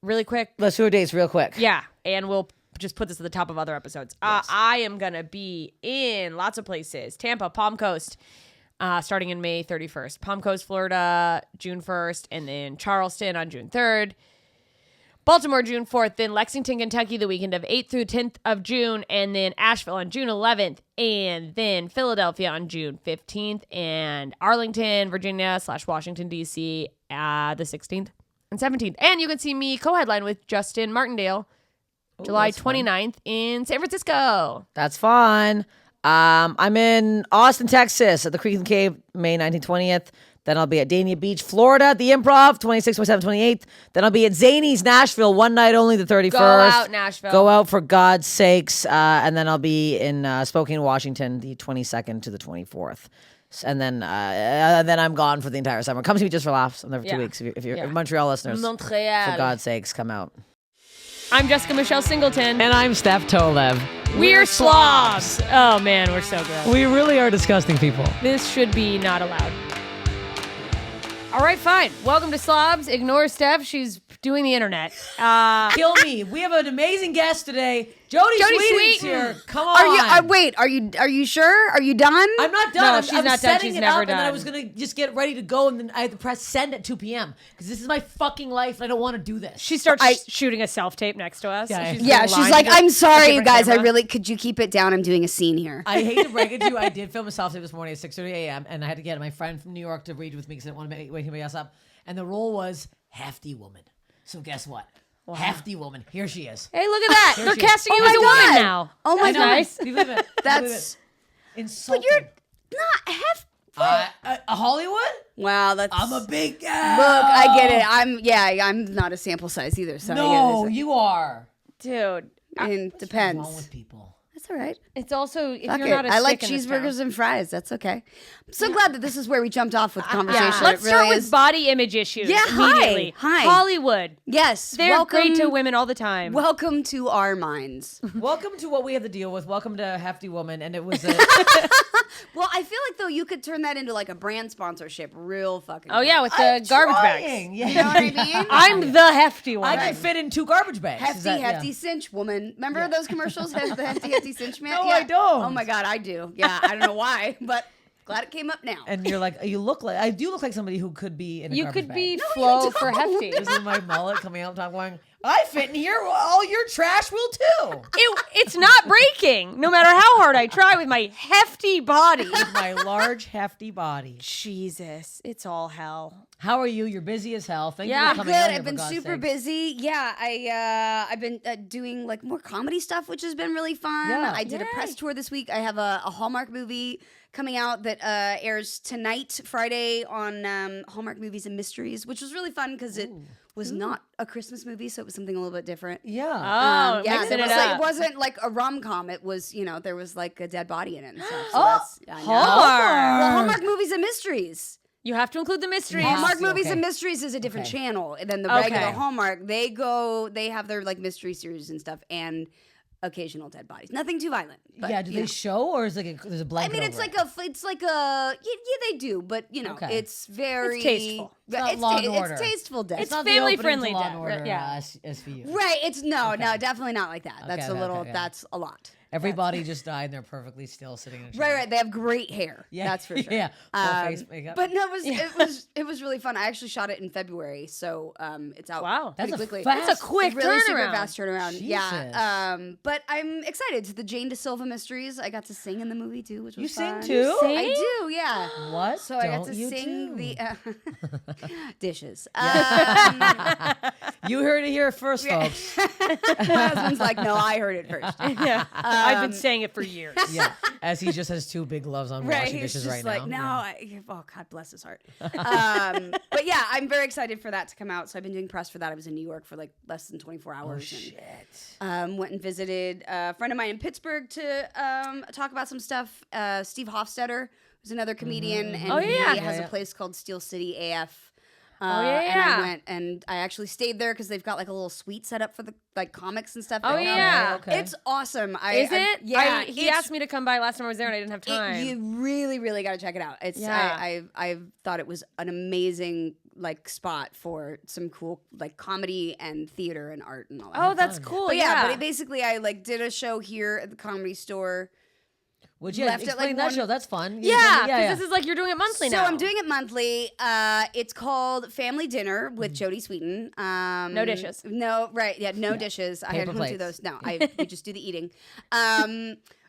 really quick. Let's do our dates real quick. Yeah, and we'll just put this at the top of other episodes. Yes. I am going to be in lots of places. Tampa, Palm Coast, starting in May 31st. Palm Coast, Florida, June 1st, and then Charleston on June 3rd. Baltimore, June 4th, then Lexington, Kentucky, the weekend of 8th through 10th of June, and then Asheville on June 11th, and then Philadelphia on June 15th, and Arlington, Virginia / Washington, D.C. The 16th and 17th. And you can see me co-headline with Justin Martindale July 29th in San Francisco. That's fun. I'm in Austin, Texas at the Creek and Cave, May 19th, 20th. Then I'll be at Dania Beach, Florida at the Improv, 26th, 27th, 28th. Then I'll be at Zany's, Nashville, one night only, the 31st. Go out, Nashville. Go out for God's sakes. And then I'll be in Spokane, Washington, the 22nd to the 24th. And then I'm gone for the entire summer. Come see me just for laughs. I'm there for 2 weeks. If you're Montreal listeners, Montreal. for God's sakes, come out. I'm Jessica Michelle Singleton. And I'm Steph Tolev. We're Slobs. Oh, man, we're so good. We really are disgusting people. This should be not allowed. All right, fine. Welcome to Slobs. Ignore Steph. She's doing the internet. Kill me. We have an amazing guest today. Jodie Sweetin's here. Come on. Are you sure? Are you done? I'm not done. No, I'm she's not done. setting She's it never up, and then I done. was gonna just get ready to go, and then I had to press send at 2 p.m. because this is my fucking life, and I don't want to do this. She starts shooting a self-tape next to us. Yeah, She's like, I'm sorry, you guys. Could you keep it down? I'm doing a scene here. I hate to break it to you. I did film a self-tape this morning at 6:30 a.m. and I had to get my friend from New York to read with me because I didn't want to wake anybody else up. And the role was hefty woman. So guess what? Wow. Hefty woman. Here she is. Hey, look at that. They're casting you as a God. woman now. Oh my That's God. nice. Believe it. That's insulting. But you're not hefty. Hollywood? Wow, that's. I'm a big guy. Look, I get it. I'm not a sample size either. So No, you are. Dude. It depends. What's wrong with people? That's all right. It's also, if Fuck you're it. not a I like stick in this cheeseburgers town. and fries. That's okay. I'm so glad that this is where we jumped off with conversation. Yeah. Let's It start really with is. body image issues. Yeah, immediately. hi. Hollywood. Yes, They're great to women all the time. Welcome to our minds. Welcome to what we have to deal with. Welcome to Hefty Woman. And it was Well, I feel like though you could turn that into like a brand sponsorship, real fucking. Oh yeah, with the garbage bags. Yeah. You know what I mean? I'm the hefty one. I can fit in 2 garbage bags. Hefty cinch woman. Remember those commercials? The hefty cinch man. No, I don't. Oh my God, I do. Yeah, I don't know why, but glad it came up now. And you're like, I do look like somebody who could be in a You garbage could bag. be you Flo for don't. hefty. This is my mullet coming out. I'm going, I fit in here. All your trash will too. It's not breaking, no matter how hard I try with my hefty body. With my large, hefty body. Jesus, it's all hell. How are you? You're busy as hell. Thank you Yeah. for coming Good. out here, I've been for God's super sakes. busy. Yeah, I've been doing like more comedy stuff, which has been really fun. Yeah. I did a press tour this week. I have a Hallmark movie coming out that airs tonight, Friday, on Hallmark Movies and Mysteries, which was really fun because it was not a Christmas movie, so it was something a little bit different. Yeah. Oh, it mixing it up. wasn't like a rom-com. It was, there was like a dead body in it and stuff. So I know. Hallmark. Well, Hallmark Movies and Mysteries. You have to include the mysteries. Hallmark Movies okay. and Mysteries is a different Okay. channel than the Okay. regular Hallmark. They have their like mystery series and stuff and occasional dead bodies. Nothing too violent. But, Yeah. Do they show or is there's a I blanket? mean, it's over like yeah, they do, but Okay. it's very It's tasteful. It's not Law and Order. It's tasteful death. It's not family the friendly Law death, and Order, yeah. SVU. right. It's no, definitely not like that. That's Okay, a little. okay. That's a lot. Everybody just died and they're perfectly still sitting in a chair. Right. They have great hair. Yeah. That's for sure. Yeah. Full face makeup. But no, it was really fun. I actually shot it in February, so it's out. Wow. pretty That's a quickly. fast- That's a quick really super turnaround. fast turnaround. Jesus. Yeah. But I'm excited. It's the Jane DeSilva Mysteries. I got to sing in the movie too, which was You sing fun. too? sing? I do. Yeah. What? So I got don't to you sing do? the dishes. You heard it here first, folks. My husband's like, no, I heard it first. Yeah. I've been saying it for years. Yeah. As he just has 2 big gloves on Right, washing he's dishes just right like, now. oh, God bless his heart. But yeah, I'm very excited for that to come out. So I've been doing press for that. I was in New York for like less than 24 hours. Oh, shit. And, went and visited a friend of mine in Pittsburgh to talk about some stuff. Steve Hofstetter, who's another comedian, and Oh, yeah. he has Yeah. a place called Steel City AF. yeah. And I went and I actually stayed there because they've got like a little suite set up for the like comics and stuff. Oh, that come. yeah. Okay. It's awesome. Is it? Yeah. He asked me to come by last time I was there and I didn't have time. You really, really got to check it out. It's Yeah. I thought it was an amazing like spot for some cool like comedy and theater and art and all that. Oh, that's cool. But yeah. but it basically I like did a show here at the Comedy Store. Would you left it, explain like, that one- show? That's fun. Yeah, because this is like you're doing it monthly So now. I'm doing it monthly. It's called Family Dinner with Jodie Sweetin. No dishes. No, right. Yeah, no dishes. I Paper don't do plates. those. No, we just do the eating.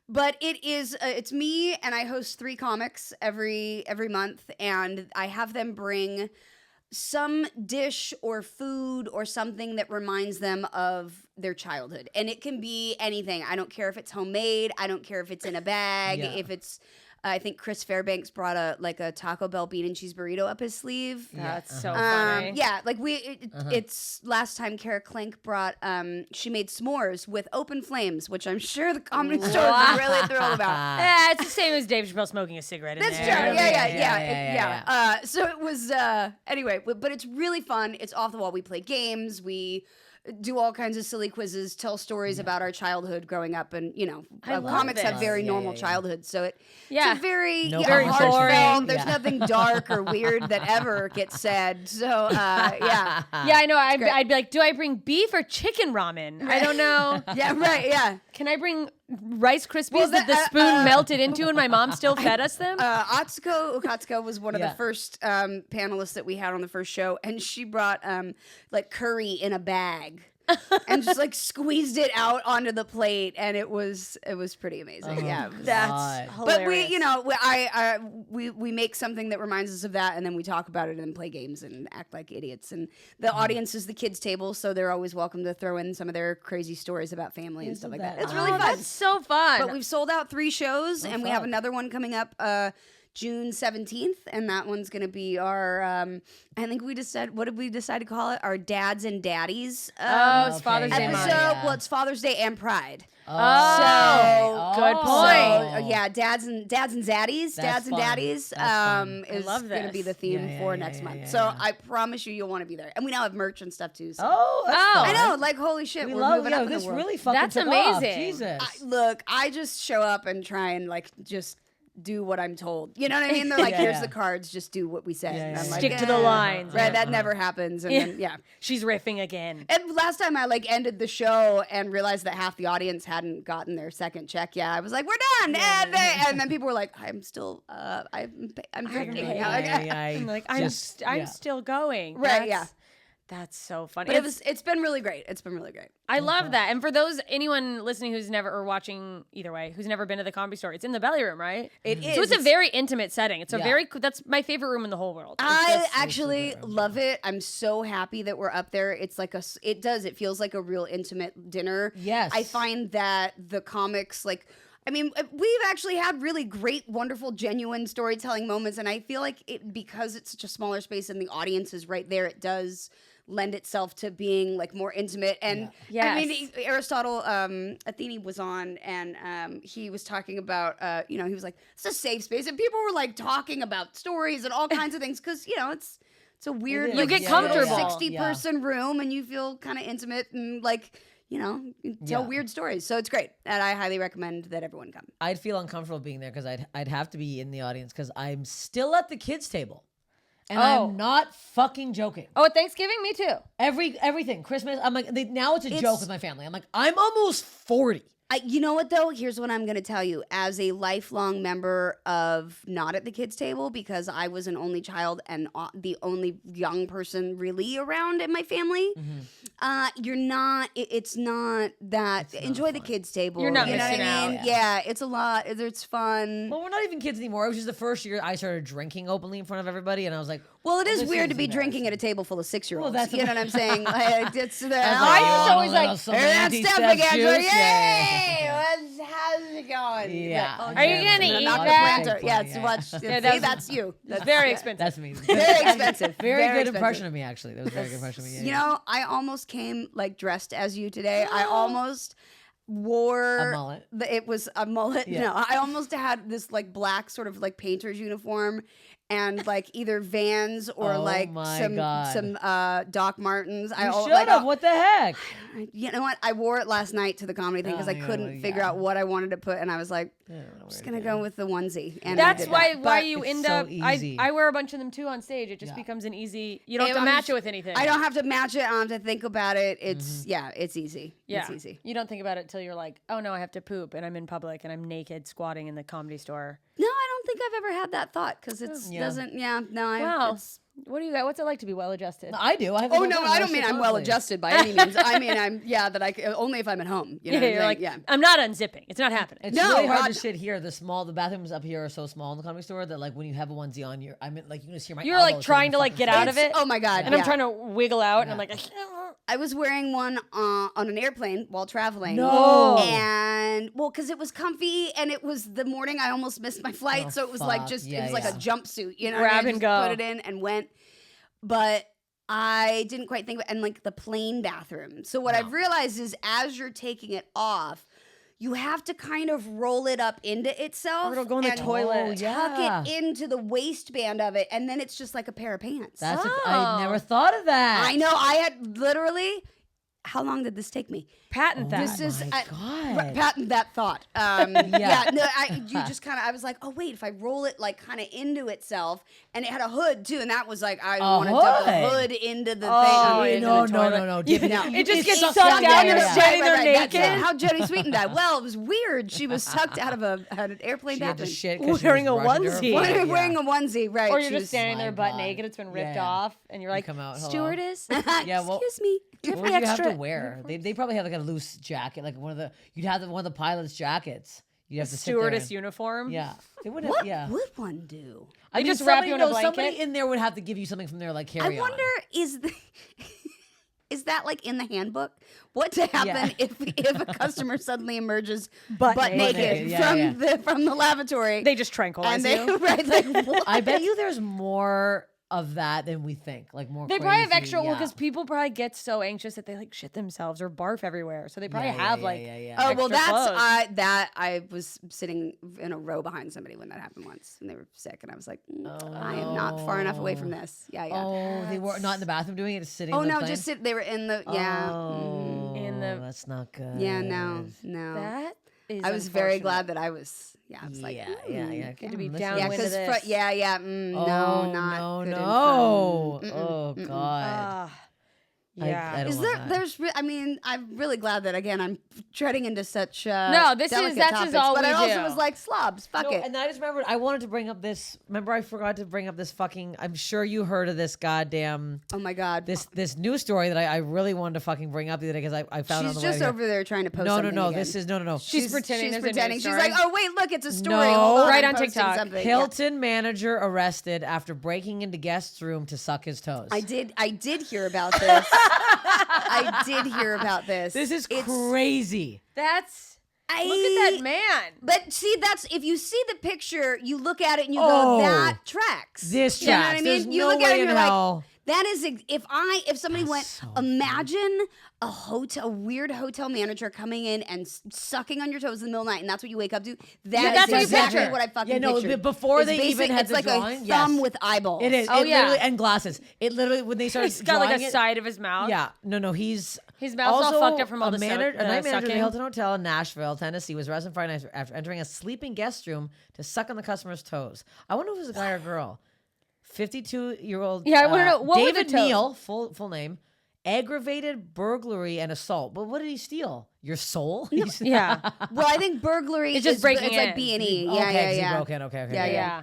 But it is it's me and I host 3 comics every month, and I have them bring some dish or food or something that reminds them of their childhood. And it can be anything. I don't care if it's homemade. I don't care if it's in a bag. Yeah. If it's I think Chris Fairbanks brought a Taco Bell bean and cheese burrito up his sleeve. That's so funny. Yeah, like it's last time Kara Klink brought she made s'mores with open flames, which I'm sure the Comedy Store is really thrilled about. Yeah, it's the same as Dave Chappelle smoking a cigarette in That's there. true. Yeah. Yeah. So it was anyway, but it's really fun. It's off the wall. We play games. We do all kinds of silly quizzes, tell stories about our childhood growing up, and comics have very normal childhoods, so it's a very very heartfelt. boring. There's nothing dark or weird that ever gets said. So Yeah, I know. I'd be like, do I bring beef or chicken ramen? I don't know. yeah, right, yeah. Can I bring Rice Krispies that the spoon melted into and my mom still fed us them? Atsuko Okatsuka was one of the Yeah. first panelists that we had on the first show, and she brought like curry in a bag and just like squeezed it out onto the plate, and it was pretty amazing. Yeah, That's but hilarious. we make something that reminds us of that, and then we talk about it and play games and act like idiots. And the audience is the kids' table, so they're always welcome to throw in some of their crazy stories about family and stuff like that. It's really fun. That's so fun. But we've sold out 3 shows, and we have fuck. another one coming up June 17th, and that one's going to be our, I think what did we decide to call it? Our Dads and Daddies it's Father's Day episode. month. Yeah. Well, it's Father's Day and Pride. Oh, good point. So, yeah, Dads and Zaddies, Dads and fun. Daddies That's fun. is love going to be this. the theme Yeah, for yeah, next yeah, month. yeah, so yeah. I promise you'll want to be there. And we now have merch and stuff too. So. Oh, that's Oh. fun. I know, like, holy shit, We we're love moving up in this the world. really fucking That's took off. amazing. Jesus. Look, I just show up and try and like just do what I'm told. You know what I mean? They're like, Yeah, here's yeah. the cards, just do what we say. Yeah, And yeah, I'm yeah. like, Stick to the lines. Right, Yeah. that never happens. And then, yeah. She's riffing again. And last time I like ended the show and realized that half the audience hadn't gotten their second check yet. I was like, we're done. And then people were like, I'm still, I'm drinking. I'm like, I'm still going. Right, yeah. That's so funny. But it's been really great. It's been really great. I love that. And for anyone listening who's never, or watching either way, who's never been to the Comedy Store, it's in the belly room, right? It is. So it's a very intimate setting. It's a Yeah. that's my favorite room in the whole world. I actually love it. I'm so happy that we're up there. It's like it feels like a real intimate dinner. Yes. I find that the comics, like, I mean, we've actually had really great, wonderful, genuine storytelling moments. And I feel like because it's such a smaller space and the audience is right there, it does lend itself to being like more intimate. And Yeah. I Yes. mean, Aristotle Athene was on, and he was talking about he was like, it's a safe space, and people were like talking about stories and all kinds of things, because it's a weird, is. You get Yeah, comfortable. 60-person room, and you feel kind of intimate and like you tell weird stories. So it's great, and I highly recommend that everyone come. I'd feel uncomfortable being there because I'd have to be in the audience because I'm still at the kids' table. And Oh. I'm not fucking joking. Oh, at Thanksgiving, me too. Everything. Christmas, I'm like, now it's a joke with my family. I'm like, I'm almost 40. You know what, though? Here's what I'm going to tell you. As a lifelong member of Not at the Kids Table, because I was an only child and the only young person really around in my family, you're not, it's not that, enjoy the kids table. You're not you know what missing I mean? out. Yeah, it's a lot. It's fun. Well, we're not even kids anymore. It was just the first year I started drinking openly in front of everybody, and I was like, Well, it is this weird is to be drinking at a table full of 6-year-olds. Well, that's you know what I'm saying? Like, it's I I just always like, that's Steph again. Yay! How's it going? Yeah. Like, Are you gonna eat not that? the planter. Yeah, it's watch. That's you. It's very expensive. That's me. Very expensive. Very good expensive. impression of me, actually. That was a very good impression of me. Yeah, You know, I almost came like dressed as you today. I almost wore A mullet? It was a mullet. Yeah. No, I almost had this like black sort of like painter's uniform, and like either Vans or Oh like my some God. Doc Martens. You should have. What the heck? You know what? I wore it last night to the comedy thing because I couldn't figure out what I wanted to put, and I was like, I'm just gonna go with the onesie. And That's why But you it's end so up. easy. I wear a bunch of them too on stage. It just becomes an easy. You don't have to match it with anything. I don't have to match it. I don't have to think about it. It's it's easy. Yeah, It's easy. You don't think about it till you're like, oh no, I have to poop, and I'm in public, and I'm naked squatting in the Comedy Store. No, I don't think I've ever had that thought because it doesn't. Yeah, no. Wow. It's, What do you got? What's it like to be well adjusted? I do. I have oh no, I don't mean I'm well adjusted by any means. I mean I'm that I only if I'm at home. You know, You're like, I'm not unzipping. It's not happening. It's really hard to shit here. The bathrooms up here are so small in the Comedy Store that like when you have a onesie on, you can just hear my. You're like trying to like get out of it. Oh my God! And I'm trying to wiggle out, and I'm like, I was wearing one on an airplane while traveling. No. And well, because it was comfy, and it was the morning I almost missed my flight, so it was like just it was like a jumpsuit, you know. Grab I and just go. Put it in and went, but I didn't quite think of it. And like the plane bathroom. So what I've realized is as you're taking it off, you have to kind of roll it up into itself. Or it'll go in the and toilet. Tuck it into the waistband of it, and then it's just like a pair of pants. I never thought of that. I know. I had literally. How long did this take me? patent that. This is God. patent that thought. Yeah. No, you just kind of. I was like, oh wait, if I roll it like kind of into itself, and it had a hood too, and that was like I want to dump the hood into the thing. No. It just gets sucked sucked down. out. You're Yeah. standing there That's naked. how Jodie Sweetin died. Well, it was weird. She was sucked out of an airplane She had to bathroom. shit 'cause she Wearing was a rushing to her onesie. flight. Wearing a onesie, right? Or you're She just was- standing there My butt God. naked. It's been ripped Yeah. off, and you're like, come out, hello. stewardess. Yeah, well, Excuse me. What would you have to wear? They probably have like a loose jacket, like you'd have one of the pilot's jackets. You'd have to sit there Stewardess and- uniform. Yeah, they would. What Yeah, would one do? I mean, just wrap you in a somebody blanket? in there would have to give you something from their like carry-on. I wonder is that like in the handbook? What to happen if a customer suddenly emerges butt naked from the lavatory? They just tranquilize and you. right, like, what? I bet you there's more of that than we think. Like more. They probably have crazy, extra yeah. because people probably get so anxious that they like shit themselves or barf everywhere. So they probably have Oh well, extra that's clothes. I was sitting in a row behind somebody when that happened once, and they were sick, and I was like, I am not far enough away from this. Yeah. Oh, they were not in the bathroom doing it, just sitting. Oh on the no, plane? just sit. They were in the Oh, In the- that's not good. yeah. No. That is I was very unfortunate. glad that I was. Yeah, I was like, yeah. Good to be Listen. down yeah, with because this. no, not good in front. Oh God. Ah, yeah. I don't Is want there? that. There's. I mean, I'm really glad that again I'm treading into such. No, this is- delicate that's topics, all But we I also do. was like, slobs, fuck No, it. and I just remembered I wanted to bring up this. Remember, I forgot to bring up this fucking. I'm sure you heard of this goddamn Oh my god, this news story that I really wanted to fucking bring up the other day because I found it on she's the way just here. over there trying to post. No. something again. This is no. She's pretending. She's there's a pretending. news She's story. like, oh wait, look, it's a story. No. Hold on, Right I'm on posting TikTok. something. Hilton manager arrested after breaking into guest's room to suck his toes. I did hear about this. I did hear about this. This is It's- crazy. That's look at that man. But see, that's if you see the picture, you look at it and you Oh. go, that tracks. This You know what tracks. I mean? There's You no look at way it and in you're like, hell. that is if somebody went, so imagine a weird hotel manager coming in and sucking on your toes in the middle of the night, and that's what you wake up to. that's what you exactly picture. what I fucking Yeah, no, pictured. before It's they even had it's the like drawing, a thumb yes. with eyeballs. It is. Oh, it yeah. literally, and glasses. It literally when they started He's got like drawing a it- side of his mouth. Yeah, no, he's His mouth's all also fucked up from all a the night manager at the sucking. Hilton Hotel in Nashville, Tennessee, was arrested Friday night after entering a sleeping guest room to suck on the customer's toes. I wonder if it was a guy or a girl. 52-year-old. Yeah, I wanna know, what were the David toes? Neal, full name, aggravated burglary and assault. But what did he steal? Your soul? Yeah. Well, I think burglary It's just breaking It's like in. B&E. Yeah, Okay, 'cause yeah, he yeah. broke in. Okay. Yeah, Yeah.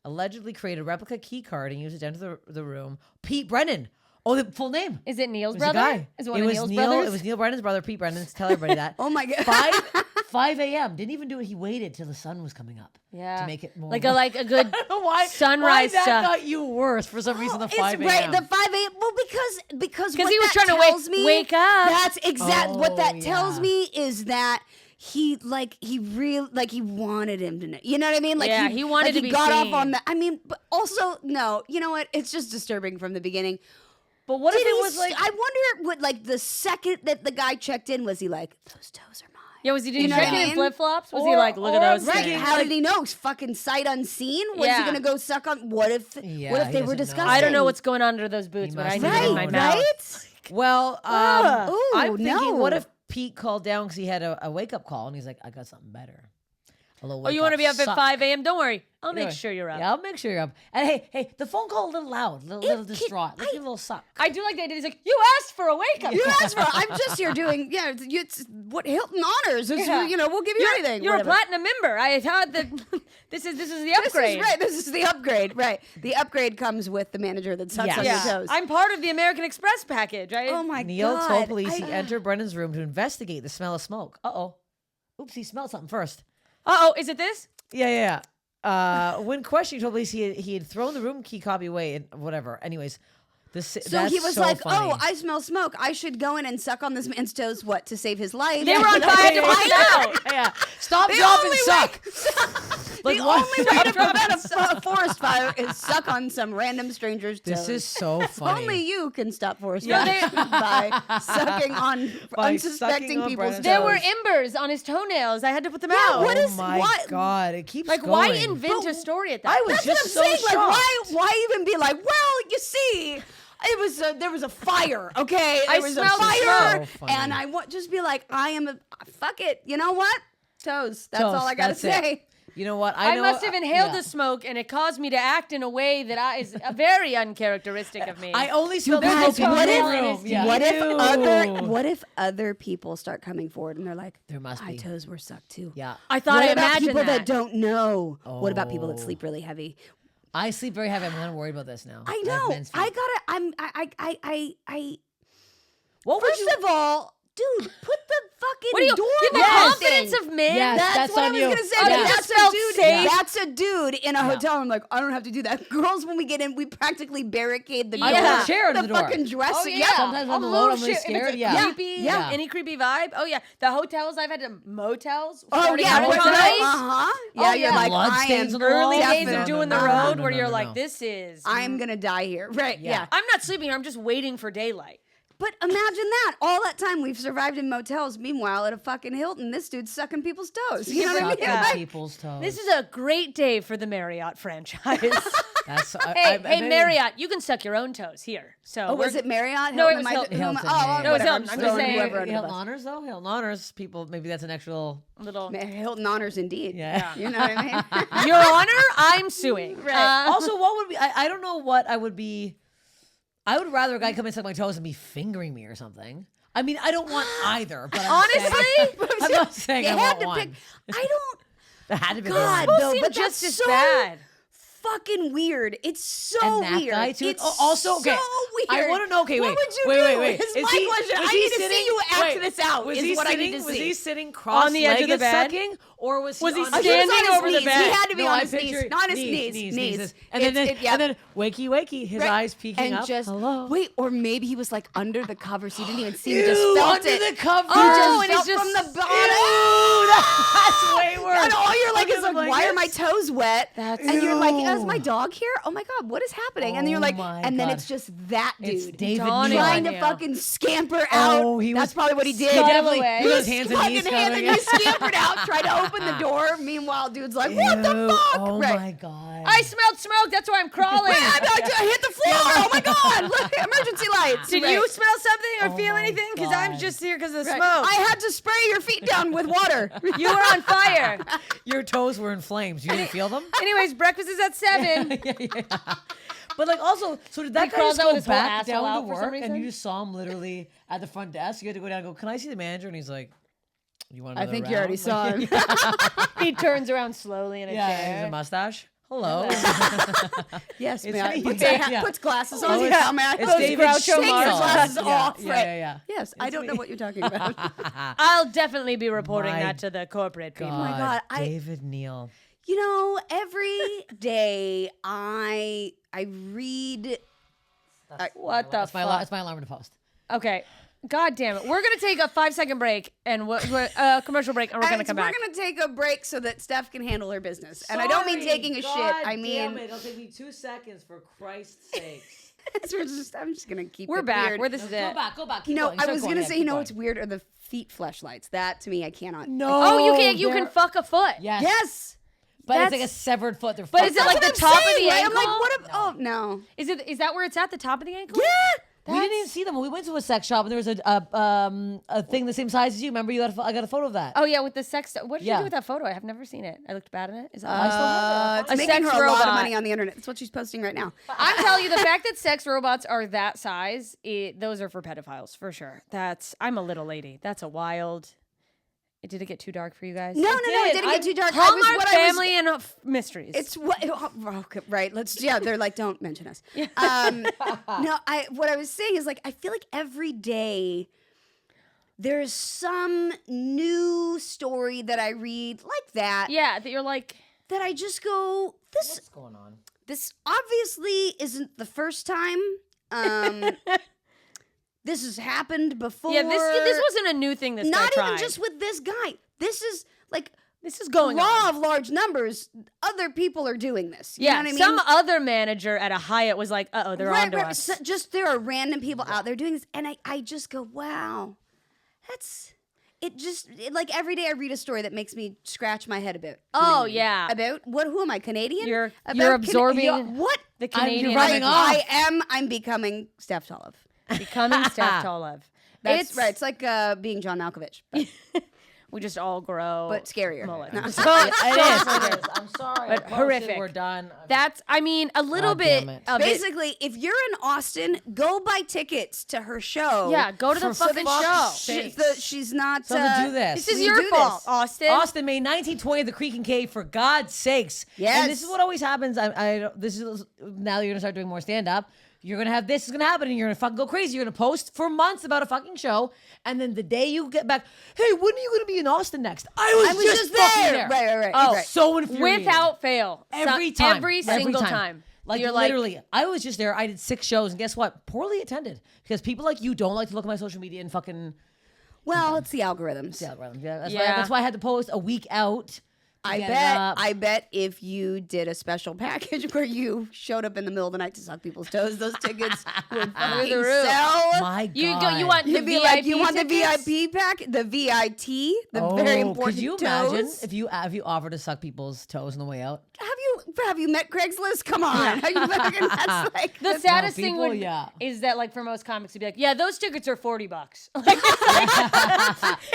Allegedly created a replica key card and used it to enter the room. Pete Brennan. Oh, the full name. Is it Neil's It was a brother? guy. Is it one It of was Neil's Neil. brothers? It was Neil Brennan's brother, Pete Brennan. Tell everybody that. Oh my god. 5 a.m. Didn't even do it. He waited till the sun was coming up. Yeah. To make it more. like a good why sunrise Why that stuff. got you worse for some reason? The 5 It's right, a.m. the 5 a.m. Well, because what he was that trying to tells me, wake up. That's exactly what that tells yeah. me is that he wanted him to know. You know what I mean? Like Yeah, he wanted to he be got seen. off on that. I mean, but also no. You know what? It's just disturbing from the beginning. But what if Did it he was like? I wonder what like the second that the guy checked in was he like those toes are mine. Yeah, was he You know what I checking in mean? flip flops? Was he Or- like, look at or those Right? things? How did he know? Fucking sight unseen. Was Yeah. he gonna go suck on? What if? Yeah, what if he they were doesn't know. disgusting? I don't know what's going on under those boots, He but I must need have it in my known. mouth. Right? Well, Ooh, I'm thinking, what no. if Pete called down because he had a wake up call and he's like, I got something better. A little Oh, you want to be up at 5 a.m.? Don't worry. I'll make sure you're up. Yeah, I'll make sure you're up. And hey, the phone call a little loud, a little distraught. Let's give a little suck. I do like the idea. He's like, you asked for a wake up. You asked for. I'm just here doing. Yeah, it's what Hilton honors. Is, Yeah. You know, we'll give you anything. You're whatever. a platinum member. I thought that this is the This upgrade. is right. This is the upgrade. Right. The upgrade comes with the manager that sucks Yes. on Yeah, your toes. I'm part of the American Express package. oh my Neil god. told police he entered Brendan's room to investigate the smell of smoke. Oops, he smelled something first. Uh-oh, is it this? Yeah. When questioned, he told police he had thrown the room key copy away and whatever. Anyways, So that's he was so like, funny. "Oh, I smell smoke. I should go in and suck on this man's toes. What, to save his life?" They were on fire to put it out. Yeah. Stop, The drop, and only suck. The only way to prevent a forest fire is suck on some random stranger's toes. This is so funny. Only you can stop forest No, fires by sucking on By unsuspecting sucking on people's Brennan's toes. There were embers on his toenails. I had to put them out. what is- Oh my why- god, it keeps Like, going. why invent a story at that? I was That's just what so I'm saying. shocked. Like, why even be like, well, you see, there was a fire, okay? I There was a smelled fire, so funny. and I want just be like, fuck it. You know what? Toes. That's all I gotta Toast, that's it. say. You know what? I know, must have inhaled yeah. the smoke, and it caused me to act in a way that is very uncharacteristic of me. I only smell the Guys, smoke in what the if, room. Yeah. what if other people start coming forward and they're like, There must my be. toes were sucked too. Yeah. I thought What I about imagined people that that. don't know? What about people that sleep really heavy? I sleep very heavy. I'm kind of worried about this now. I have know. men's feet. I gotta. What would First you? of all, dude, put the fucking What do you? door You have the down confidence thing. of men? Yes. That's what on I was you. gonna say. Oh, but you that's just a felt dude. safe. That's a dude in a hotel. I'm like, I don't have to do that. Girls, when we get in, we practically barricade the door. I Yeah. put a chair under the door. fucking dresser. Oh, yeah. Sometimes I'm A alone, little I'm really shit. If it's scared, a yeah. Creepy, Yeah. Any creepy vibe? Oh, yeah. The hotels, I've had to motels. Oh starting yeah, out what's at that? night. Yeah, Oh, you're yeah. like, Blood I stains am on the wall. Early days definitely- of doing the no, road no, where no, you're no, like, no. this is. I'm gonna die here. Right? Yeah. I'm not sleeping. I'm just waiting for daylight. But imagine that. All that time we've survived in motels. Meanwhile, at a fucking Hilton, this dude's sucking people's toes. You know what I mean? Sucking Yeah. people's toes. This is a great day for the Marriott franchise. That's hey, Marriott, you can suck your own toes here. So Oh, was we're- it Marriott? No, it Hilton? was Am I- Hilton. who am I- Hilton, Oh, yeah. whatever. No, it was Hilton. I'm I'm just just throwing saying- whoever under the Hilton bus. honors though. Hilton honors people. Maybe that's an actual. little. Hilton honors indeed. Yeah. You know what I mean? Your Honor, I'm suing. Also, what would be? I don't know what I would be. I would rather a guy come and suck my toes and be fingering me or something. I mean, I don't want either. But Honestly? I'm not saying You I had want to one. pick. I don't. That had to be God, the one. though, seem but just that's as so bad. fucking weird. It's so And that weird. guy, too? It's Oh, also, okay, so weird. I wanna know- okay, what wait, would you wait, do? wait, wait. Is Is my he- question. was I he need to sitting- see you act wait, this out. Was Is he what sitting? I need to Was see. he sitting On the edge of the cross-legged bed? sucking, or was he? Was he on Oh, standing he was on his over the knees. bed? He had to be No, on I his knees. picture Not on his knees. And then, yeah. and then, wakey, wakey, his Right. eyes peeking and up. just Hello. wait, or maybe he was like under the covers. He didn't even see. He Ew, just felt under it. the covers. He Oh, just and felt it's from just- the bottom. Ew, that's way worse. And all you're like Look is at like, the why are my blankets. toes wet? That's- And you're like, Ew. is my dog here? Oh my god, what is happening? And then you're Oh like, my and then God. it's just that dude It's David Dawning Neal. on trying to you. fucking scamper out. Oh, he That's was probably what he did. He definitely away. he was hands and fucking knees hands and coming. knees scampered out, tried to open the door. Meanwhile, dude's like, what the Ew, fuck? Oh Right. my god. I smelled smoke. That's why I'm crawling. I hit the floor. Oh my god! Look, emergency lights. Did Right. you smell something or Oh feel my anything? Because I'm God. just here because of the Right. smoke. I had to spray your feet down with water. You were on fire. Your toes were in flames. You didn't feel them? Anyways, breakfast is at 7. But like also, so did that He guy crawls just out go with his whole back asshole down out to for some work and reason? you just saw him literally at the front desk? You had to go down and go, can I see the manager? And he's like, you want I another think you already round? saw him. He turns around slowly in a Yeah, chair. he has a mustache. Hello. Yes, It's man. me. Puts, Yeah. puts glasses Oh, on. it's- How may I it's help you? David Groucho Take your Marx. glasses Yeah, off. yeah, right. yeah. Yes, I don't know what you're talking about. I'll definitely be reporting My that to the corporate people. God, God, David Neal. You know, every day I read. What the That's my, fuck? that's my alarm to post. Okay. God damn it. We're going to take a 5-second break and we're commercial break and we're going to come back. We're gonna take a break so that Steph can handle her business, and I don't mean taking a shit. I mean, it'll take me 2 seconds for Christ's sakes. I'm just gonna keep. We're it back. Weird. We're this is it. Go back. Keep No, going. I Start was going, gonna yeah, say, keep going. what's weird are the feet fleshlights. That to me, I cannot. No. Oh, you they're- can fuck a foot. Yes. Yes. But it's That's- like a severed foot. They're But is it fucked like up. the That's what top I'm of the saying, right? ankle? I'm like, what? Oh no. Is that where it's at? The top of the ankle? Yeah. We didn't even see them when we went to a sex shop, and there was a thing the same size as you. Remember, I got a photo of that. Oh yeah, with the sex. What did you Yeah. do with that photo? I have never seen it. I looked bad in it. Is that I still have It's A making sex her a lot of robot. money on the internet. That's what she's posting right now. I'm telling you, the fact that sex robots are that size, those are for pedophiles for sure. I'm a little lady. That's a wild. Did it get too dark for you guys? No, it didn't get too dark. I was- Hallmark what I was- family and mysteries. It's what okay, right. They're like, don't mention us. No, what I was saying is like I feel like every day there's some new story that I read like that. yeah, that you're like. That I just go, What's going on? this obviously isn't the first time. This has happened before. Yeah, this wasn't a new thing. This not guy even tried. just with this guy. This is like This is going law on. of large numbers. Other people are doing this. You Yeah, know what I mean? some other manager at a Hyatt was like, "Uh-oh, they're on to us." So just there are random people out there doing this, and I just go, wow, that's it. Like every day I read a story that makes me scratch my head a bit. Oh, yeah. about what? Who am I? Canadian? You're About absorbing what? the Canadian you're rubbing energy. off. I'm becoming Steph Tolev. Becoming Steph Tolev. That's It's right. It's like being John Malkovich, but, We just all grow, but scarier. mullets. No. It is. I'm sorry. But I posted, horrific. We're done. That's, I mean, a little God bit damn it. of it. Basically, if you're in Austin, go buy tickets to her show. Yeah, go to the For fucking fuck's show. sake. She's not. So to do this. This is We your do fault, this. Austin. Austin, May 1920 at the Creek and Cave, for God's sakes. Yes. And this is what always happens. This is now you're gonna start doing more stand up. You're gonna have this is gonna happen, and you're gonna fucking go crazy. You're gonna post for months about a fucking show, and then the day you get back, hey, when are you gonna be in Austin next? I was just fucking there. Right. Oh, right. So infuriating. Without fail. Every time. Every single time. Like You're literally, I was just there. I did 6 shows, and guess what? Poorly attended because people like you don't like to look at my social media and fucking Well, it's the algorithms. algorithm. Yeah, that's Yeah. Why. That's why I had to post a week out. to I get it bet. up. I bet if you did a special package where you showed up in the middle of the night to suck people's toes, those tickets would fucking the roof. sell. My God. You want the You'd be VIP like, you want tickets? the VIP pack, the VIT, the very important Could you imagine toes. if you offered to suck people's toes on the way out? Have you met Craigslist? Come on, Are you fucking, that's like The saddest thing people, would, yeah. is that, like, for most comics, to be like, yeah, those tickets are $40.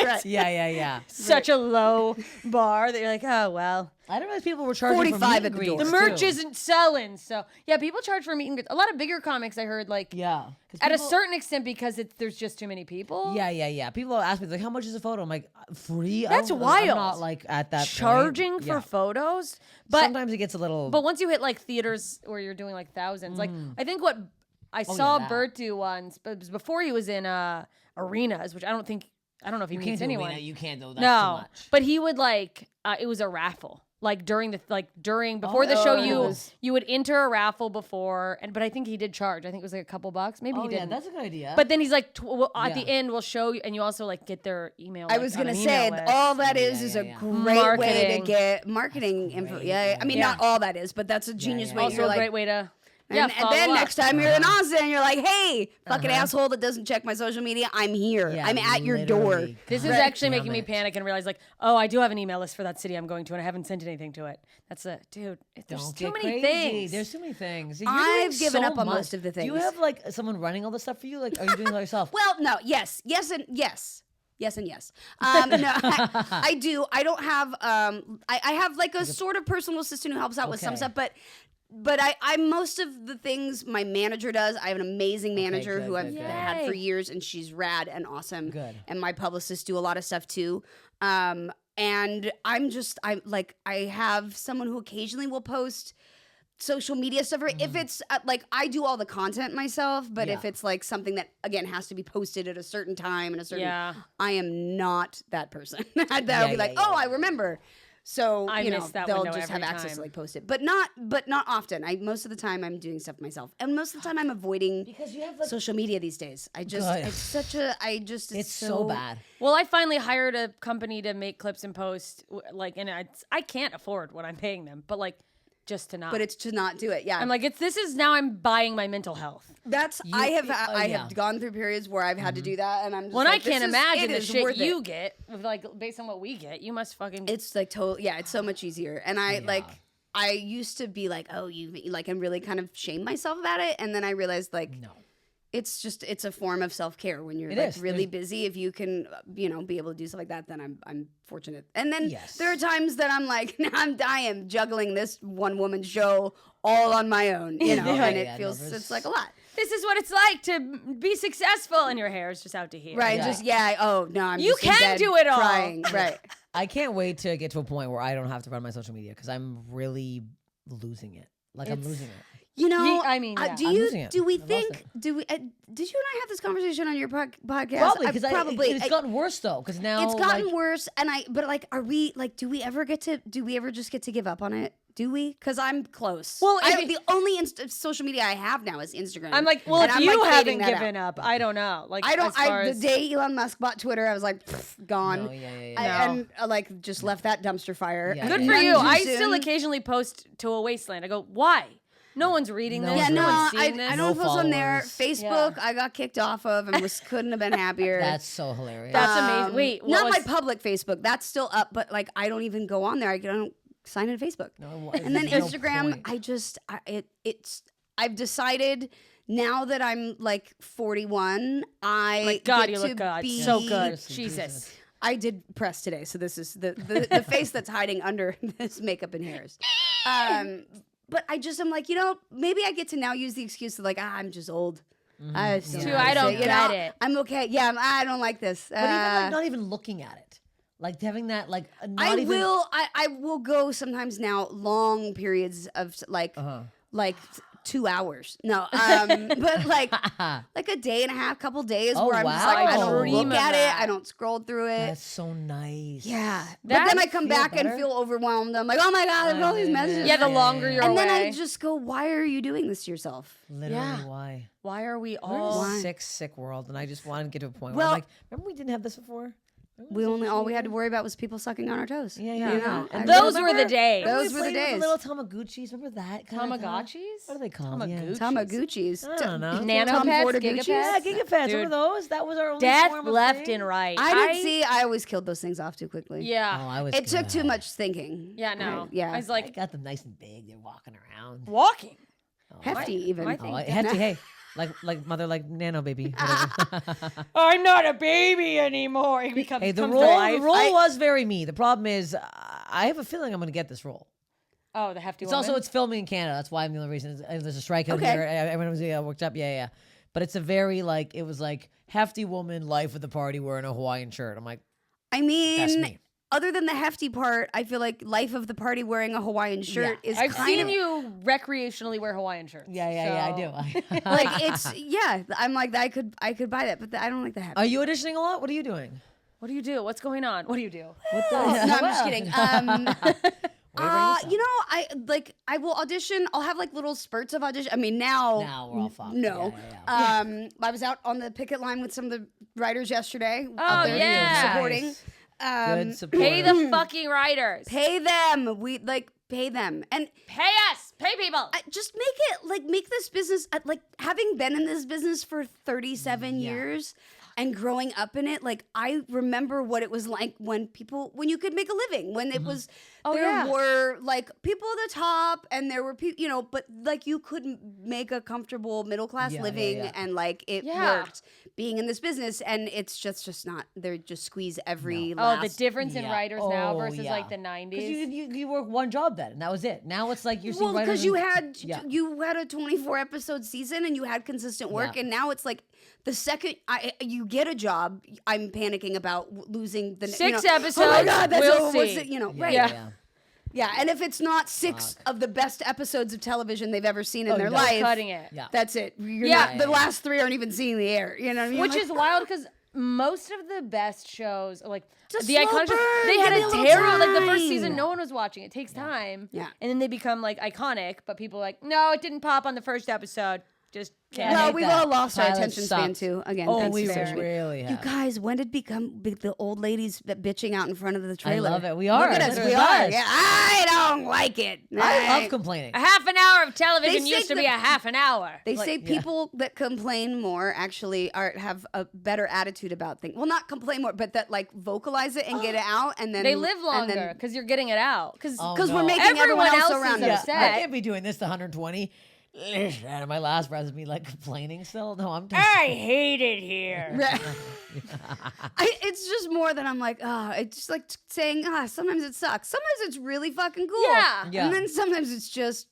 right. Yeah. Such a low bar that you're like, oh, well. I didn't realize people were charging 45 for meet at and the greets, door. The It's merch too. isn't selling. So, yeah, people charge for meet and greets. A lot of bigger comics, I heard, like, Yeah. 'Cause at a people- certain extent because there's just too many people. Yeah. People ask me like, "How much is a photo?" I'm like, "Free." That's I'm wild. not like at that point. Charging for Yeah. photos. But Sometimes it gets a little. But once you hit like theaters where you're doing like thousands, like I think what I Oh, saw yeah, that. Bert do once, but it was before he was in arenas, which I don't know if he you meets can't do anyone. arena, you can't though. That's No, too much. but he would like it was a raffle. Like before the show, you would enter a raffle before, but I think he did charge. I think it was like a couple bucks. Maybe Oh he yeah, didn't. that's a good idea. But then he's like, at the Yeah. end, we'll show you, and you also like get their email. I like, was on gonna an say email list. all that is Yeah. a great way to Marketing. get marketing info. great, Yeah, I mean yeah. not all that is, but that's a genius yeah. way. Also You're a like, great way to. and, Yeah, and follow then up. next time you're in Austin, you're like, hey, fucking asshole that doesn't check my social media, I'm here. Yeah, I'm at your door. literally. This is God actually damn making me it. panic and realize, like, oh, I do have an email list for that city I'm going to, and I haven't sent anything to it. That's a dude. There's Don't too get many crazy. things. There's too many things. You're I've doing given so up on much. most of the Do you things. have like someone running all this stuff for you? Like, are you doing it all yourself? Well, no, yes and yes. Yes and yes. No, I do. I don't have. I have like a sort of personal assistant who helps out with some Okay. stuff, but I most of the things my manager does. I have an amazing manager good, who I've good. had for Yay. years, and she's rad and awesome. Good. And my publicists do a lot of stuff too. And I have someone who occasionally will post social media stuff. If it's like I do all the content myself, but if Yeah. it's like something that again has to be posted at a certain time and a certain, Yeah. I am not that person. That'll be Yeah, like, yeah, oh, yeah. I remember. So I you know miss that they'll window just have every access to time. like post it, but not often. Most of the time I'm doing stuff myself, and most of the time I'm avoiding Because you have like social media these days. Good. It's so bad. Well, I finally hired a company to make clips and post, and I can't afford what I'm paying them, but like, just to not. But it's to not do it. Yeah. I'm like, this is now I'm buying my mental health. I have gone through periods where I've had to do that, and I'm just Well, like, I can't imagine the shit worth you it. get, like based on what we get. You must fucking. It's like it's so much easier. And I used to be like, oh, and really kind of shame myself about it, and then I realized like, no. It's a form of self-care when you're really busy. If you can, be able to do stuff like that, then I'm fortunate. And then there are times that I'm like, I'm dying juggling this one woman show all on my own, and it feels it's like a lot. This is what it's like to be successful, and your hair is just out to here. Right, oh, no, I'm you just in can bed do it all. crying. Right. I can't wait to get to a point where I don't have to run my social media because I'm really losing it. I'm losing it. You know, I mean, yeah. did you and I have this conversation on your podcast? Probably, because it's gotten worse though. Because now it's gotten worse, are we do we ever just get to give up on it? Do we? Because I'm close. Well, the only social media I have now is Instagram. I'm like, well, if you haven't given up, I don't know. Like, the day Elon Musk bought Twitter, I was like, gone. No, And just left that dumpster fire. Yeah, Good for you. I still occasionally post to a wasteland. I go, why? No one's reading this. Yeah, no one's seeing this. I don't post on there. Facebook, I got kicked off of and couldn't have been happier. That's so hilarious. That's amazing. Wait, not my public Facebook. That's still up, but I don't even go on there. I don't sign into Facebook. No, and then Instagram, point. I've decided now that I'm 41, you look good. So good. Jesus. I did press today, so this is the face that's hiding under this makeup and hairs. But I'm like, maybe I get to now use the excuse of I'm just old. I don't get it. I'm okay. Yeah, I don't like this. But even not even looking at it, having that I will go sometimes now long periods of 2 hours. No, but a day and a half, couple days where I'm just I don't look at it. I don't scroll through it. That's so nice. Yeah. But then I come back and feel overwhelmed. I'm like, oh my God, I've got all these messages. Yeah, the longer you're away. And then I just go, why are you doing this to yourself? Literally, why? Why are we all sick world? And I just wanted to get to a point where I'm like, remember we didn't have this before? All we had to worry about was people sucking on our toes. Yeah. And those were the days. Those were the days. Little Tamagotchis. Remember that? Tamagotchis? What are they called? Tamagotchis. I don't know. Nanopets, gigapets. Yeah, gigapets. Remember those? That was our only death form of left thing. and right. I always killed those things off too quickly. Yeah. Oh, I was it took too much thinking. Yeah, no. Yeah. I was like, I got them nice and big. They're walking around. Walking. Hefty even. Hefty. Hey. Like mother, like nano baby. I'm not a baby anymore. It becomes the role was very me. The problem is, I have a feeling I'm going to get this role. Oh, the hefty. It's filming in Canada. That's why I'm the only reason. There's a strike out here. Everyone was worked up. Yeah. But it's a very it was hefty woman, life at the party wearing a Hawaiian shirt. I'm like, I mean, that's me. Other than the hefty part, I feel like life of the party wearing a Hawaiian shirt is I've seen you recreationally wear Hawaiian shirts. Yeah, I do. I'm like, I could buy that, but I don't like the hefty. Are you auditioning a lot? What are you doing? What do you do? What's going on? What do you do? No, I'm just kidding. I will audition. I'll have little spurts of audition. I mean, now we're all fucked. No. Yeah. I was out on the picket line with some of the writers yesterday. Oh, yeah. Supporting. Good support. Pay the fucking writers. Pay them. We pay them and pay us. Pay people. Just make this business. Having been in this business for 37 years. And growing up in it, I remember what it was like when you could make a living, when it was, there were people at the top and there were people, but you could make a comfortable middle class living and it worked being in this business. And it's just not, they're just squeeze every last. The difference in writers now versus the 90s. Because you worked one job then and that was it. Now it's you're seeing writers. Because you had a 24 episode season and you had consistent work and now it's the second you get a job, I'm panicking about losing the 6 episodes. Oh my God, that's we'll over. see. Right? Yeah, and if it's not 6 of the best episodes of television they've ever seen in their life, cutting it. Yeah. That's it. The last 3 aren't even seeing the air. You know what I mean? Which is wild because most of the best shows, Just the iconic shows, they had a terrible. The first season, no one was watching. It takes time. Yeah. And then they become iconic, but people are like, no, it didn't pop on the first episode. just can't. Well, hate we've that. all lost our Pilot attention span sucked. too. Again, Oh, thanks we to Sarah. really You have. guys, when did become the old ladies that bitching out in front of the I trailer? love it. We are. Look at us. Literally We are. us. Yeah, I don't like it. I love complaining. A half an hour of television They used say to be a half an hour. They say people that complain more actually have a better attitude about things. Well, not complain more, but that like vocalize it and get it out, and then They live longer because you're getting it out. Because we're making everyone else around is us. upset. I can't be doing this to 120. And my last breath is me like complaining still. No, I'm doing. I hate it here. It's just more than I'm like, it's just like saying, sometimes it sucks. Sometimes it's really fucking cool. Yeah. Yeah. And then sometimes it's just,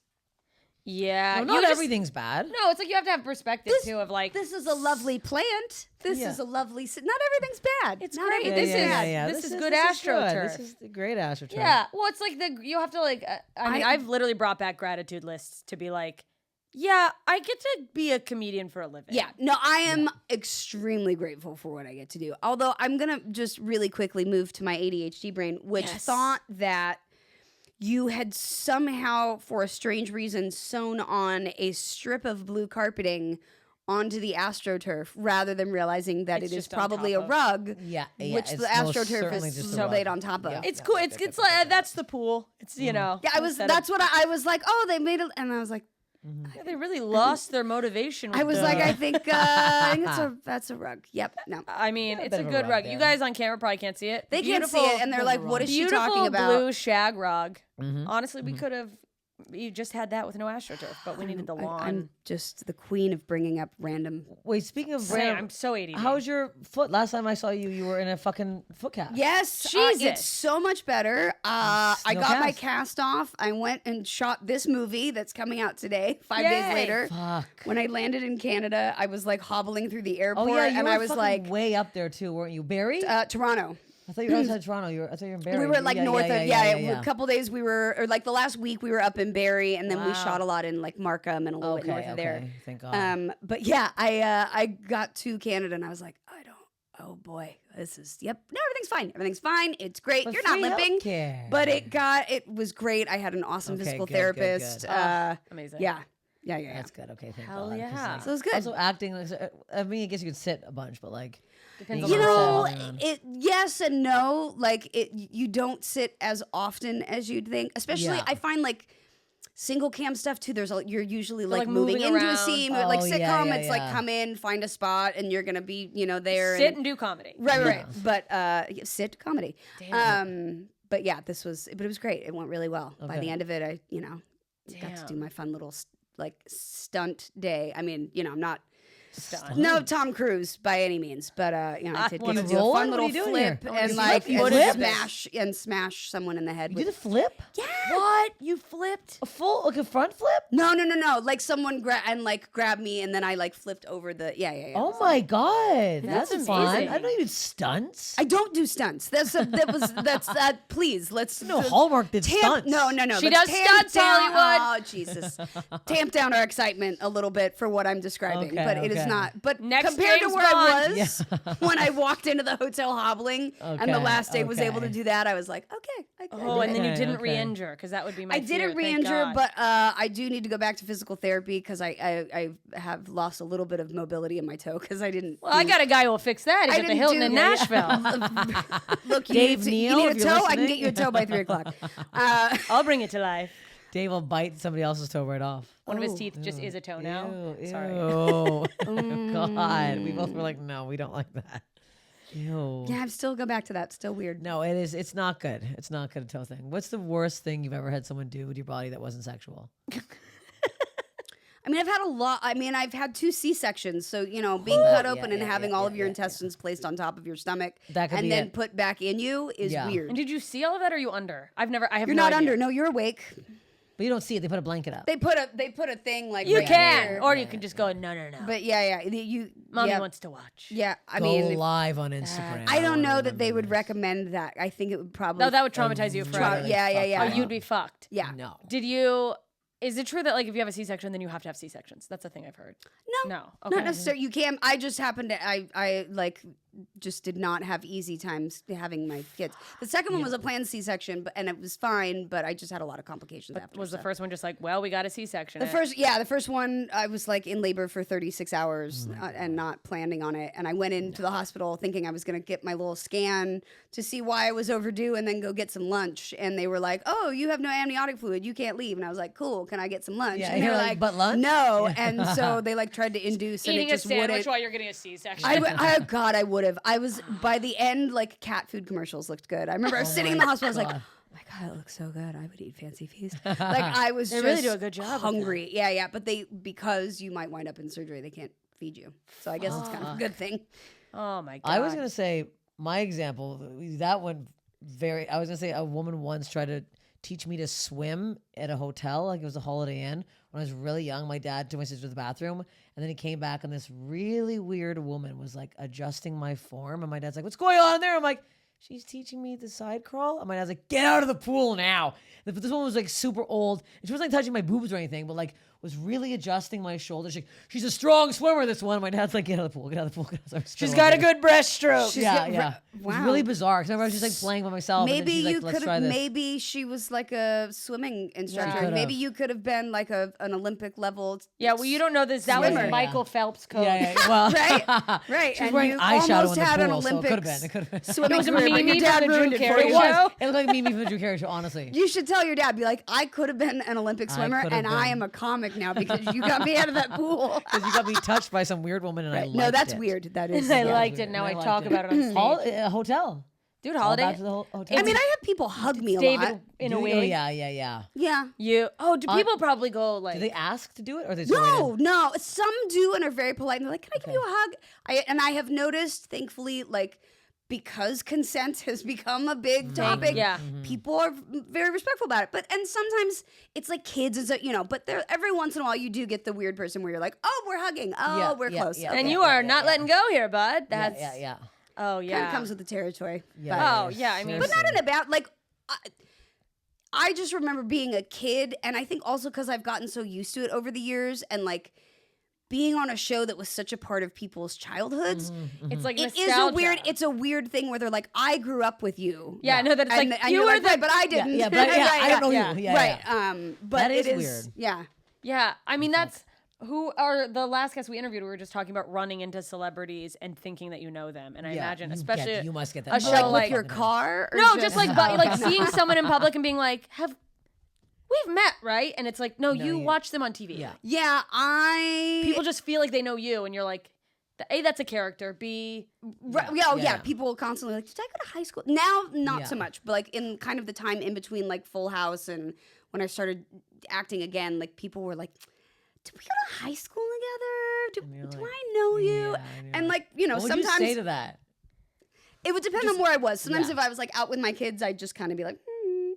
Yeah. No, not everything's bad. No, it's like you have to have perspective too of like this is a lovely plant. This is a lovely, not everything's bad. It's not great. everything's This bad. is good AstroTurf. This is the great AstroTurf. Yeah. Well, it's like you have to like. I mean, I've literally brought back gratitude lists to be like, yeah, I get to be a comedian for a living. Yeah, no, I am extremely grateful for what I get to do. Although I'm going to just really quickly move to my ADHD brain, which thought that you had somehow, for a strange reason, sewn on a strip of blue carpeting onto the AstroTurf rather than realizing that It's it is just on probably top a of- rug, which it's the most AstroTurf certainly just is a rug. laid on top of. Yeah. It's cool. It's like that's the pool. It's you know. Yeah, that's what I was like, oh, they made it, and I was like, Yeah, they really lost their motivation. I with was the- like, I think that's a rug. Yep, no. I mean, it's a bit of a good rug rug. there. You guys on camera probably can't see it. They can't see it, and they're like, what is she Beautiful talking about? blue shag rug. Honestly, we could have. You just had that with no AstroTurf, but we needed the lawn. I'm just the queen of bringing up random. Wait, speaking of Sam, random, I'm so ADD. how's your foot? Last time I saw you, you were in a fucking foot cast. Yes, Jesus. it's so much better. I No got my cast. cast off. I went and shot this movie that's coming out today, 5 days Yay. later. Fuck. When I landed in Canada, I was like hobbling through the airport, Oh yeah, you and were I was fucking like, way up there too, weren't you? Barry? Toronto. I thought you were outside Toronto. I thought you were in Barry. We were like Yeah, north of yeah. a couple days we were, or like the last week we were up in Barry, and then we shot a lot in like Markham and a little bit north of there. Thank God. But yeah, I got to Canada and I was like, oh boy, this is no, everything's fine. Everything's fine. It's great. But You're not free limping. healthcare. But it was great. I had an awesome physical good, therapist. good. Amazing. Yeah. That's good. Okay, thank Hell God. 'cause, yeah. like, So it was good. Also acting. Like, I mean, I guess you could sit a bunch, but like, Depends being on the on role. set, man. Yes and no. Like you don't sit as often as you'd think. Especially, Yeah. I find like single cam stuff too. You're usually like like moving moving into a around. scene. Like Oh, sitcom, yeah, it's like yeah. come in, find a spot, and you're gonna be there. Sit and do comedy. Right. But sit comedy. But yeah, but it was great. It went really well. By Okay. the end of it, I got to do my fun little like stunt day. I mean, I'm not no Tom Cruise by any means, but I did get to you do a rolling? fun What are little you doing flip here? and You like flip? smash someone in the head. You with- did a flip? yeah. What? You flipped? A full, like a front flip? No. Like someone grabbed me and then I like flipped over the yeah. Oh my God, that's fun. amazing. I know you did stunts. I don't do stunts. That's please let's No, Hallmark did stunts. No. She let's does tamp stunts, down- Hollywood. Oh Jesus, tamp down our excitement a little bit for what I'm describing, Okay, but it is okay. not. But Next compared James to where I Bond. was when I walked into the hotel hobbling, and the Okay, last day was able to okay. do that, I was like, okay. Oh, and then you Okay, didn't okay. re-injure because that would be my I fear, didn't thank re-injure, God. but I do need to go back to physical therapy because I have lost a little bit of mobility in my toe because I didn't. Well, I got a guy who will fix that. He's I at the didn't Hilton do- in Yeah, Nashville. Look, you Dave need, to, Neal, you if need a you're toe. I can listening. get you a toe by 3 o'clock. I'll bring it to life. Dave will bite somebody else's toe right off. One of his teeth just is a toe now. Ew, Sorry. ew. God, we both were like, no, we don't like that. Ew. Yeah, I'm still go back to that. Still weird. No, it is. It's not good. It's not good, a toe thing. What's the worst thing you've ever had someone do with your body that wasn't sexual? I mean, I've had a lot. I mean, I've had 2 C-sections. So, being cut open and having all of your intestines placed on top of your stomach That could and be then it. put back in you is And weird. did you see all of that? Or are you under? I have You're no not idea. under. No, you're awake. But you don't see it. They put a blanket up. They put a thing like You right can, here. or you can just go no. But yeah. Mommy yeah, wants to watch. Yeah, I Go mean, live on Instagram. I don't know wanna that they remember would this. recommend that. I think it would probably. No, that would traumatize you forever. Yeah. Oh, you'd be fucked. Yeah. No. Did you? Is it true that like if you have a C-section, then you have to have C-sections? That's a thing I've heard. No. No. Okay. Not necessarily. You can. I just happened to. I like just did not have easy times having my kids. The second one was a planned C-section, and it was fine, but I just had a lot of complications after. Was the first one just like, well, we got a C-section? The first one, I was like in labor for 36 hours and not planning on it. And I went into the hospital thinking I was going to get my little scan to see why I was overdue and then go get some lunch. And they were like, oh, you have no amniotic fluid. You can't leave. And I was like, cool, can I get some lunch? Yeah, and they you're were like, but lunch? No. And so they like tried to induce and Eating it a just sandwich wouldn't. while you're getting a C-section. God, I would have. I was, by the end, like cat food commercials looked good. I remember I was sitting in the hospital, I was like, oh my God, it looks so good. I would eat Fancy Feast. Like I was They just really do a good job with hungry. Yeah. But because you might wind up in surgery, they can't feed you. So I guess it's kind of a good thing. Oh my God. I was gonna say my example. That one I was gonna say a woman once tried to teach me to swim at a hotel, like it was a Holiday Inn. When I was really young, my dad took my sister to the bathroom, and then he came back, and this really weird woman was like adjusting my form, and my dad's like, "What's going on in there?" I'm like, "She's teaching me the side crawl." And my dad's like, "Get out of the pool now!" But this one was like super old, and she wasn't like touching my boobs or anything, but like was really adjusting my shoulders. She's a strong swimmer, this one. My dad's like, "Get out of the pool, get out of the pool." She's got a good breaststroke. Yeah. Wow. It was really bizarre. Because I was just like playing by myself. Maybe and then she's like, you "Let's could try have. this." Maybe she was like a swimming instructor. could've. Maybe you could have been like an Olympic level. Yeah, well, you don't know this. That Swimmer. was Michael Phelps' coach. Yeah. Well, Right. She was and wearing you eyeshadow almost in the had an pool, so it Olympics could have been. It could have been. swimming It was a career, but Mimi your from dad the Drew ruined it for Carey you. show. It looked like Mimi from the Drew Carey show, honestly. You should tell your dad, be like, I could have been an Olympic swimmer, could have and I been. am a comic now because you got me out of that pool. Because you got me touched by some weird woman and I liked No, that's it. weird. That is. I yeah. liked it. Now I liked talk about it on stage. A hotel. Dude, All Holiday. back to the hotel. I mean, I have people hug me a David lot. in Do a you? way. Yeah. Yeah. Do people probably go like? Do they ask to do it or they No. Some do and are very polite. And they're like, "Can I give you a hug?" I have noticed, thankfully, like because consent has become a big topic. yeah. People are very respectful about it. And sometimes it's like kids, but there every once in a while you do get the weird person where you're like, "Oh, we're hugging. Oh, we're close." yeah. Okay. And you are not letting go here, bud. That's Yeah. Oh yeah. kind of comes with the territory. Yeah. Oh yeah. I mean, But not in a bad like. I just remember being a kid, and I think also because I've gotten so used to it over the years, and like being on a show that was such a part of people's childhoods. it's like It is nostalgia. a weird. It's a weird thing where they're like, "I grew up with you." Yeah, I know that it's and, like and you you're were like, "Right, but I didn't." Yeah, but Right, I don't know yeah. you. Yeah, right. yeah. But That it is is weird. Yeah. Yeah, I mean that's who are the last guests we interviewed. We were just talking about running into celebrities and thinking that you know them, and I Yeah, imagine, you especially get- you must get that. a Oh, show Like like with your car. Or no, just like like seeing someone in public and being like, we've met, right? And it's like, no, you watch them on TV. Yeah. Yeah, People just feel like they know you, and you're like, A, that's a character. B, Yeah. People will constantly like, did I go to high school? Now, not Yeah. so much, but like in kind of the time in between like Full House and when I started acting again, like people were like, did we go to high school together? Do I know you? And like, What would sometimes you say to that? it would depend on where I was. Sometimes yeah. if I was like out with my kids, I'd just kind of be like,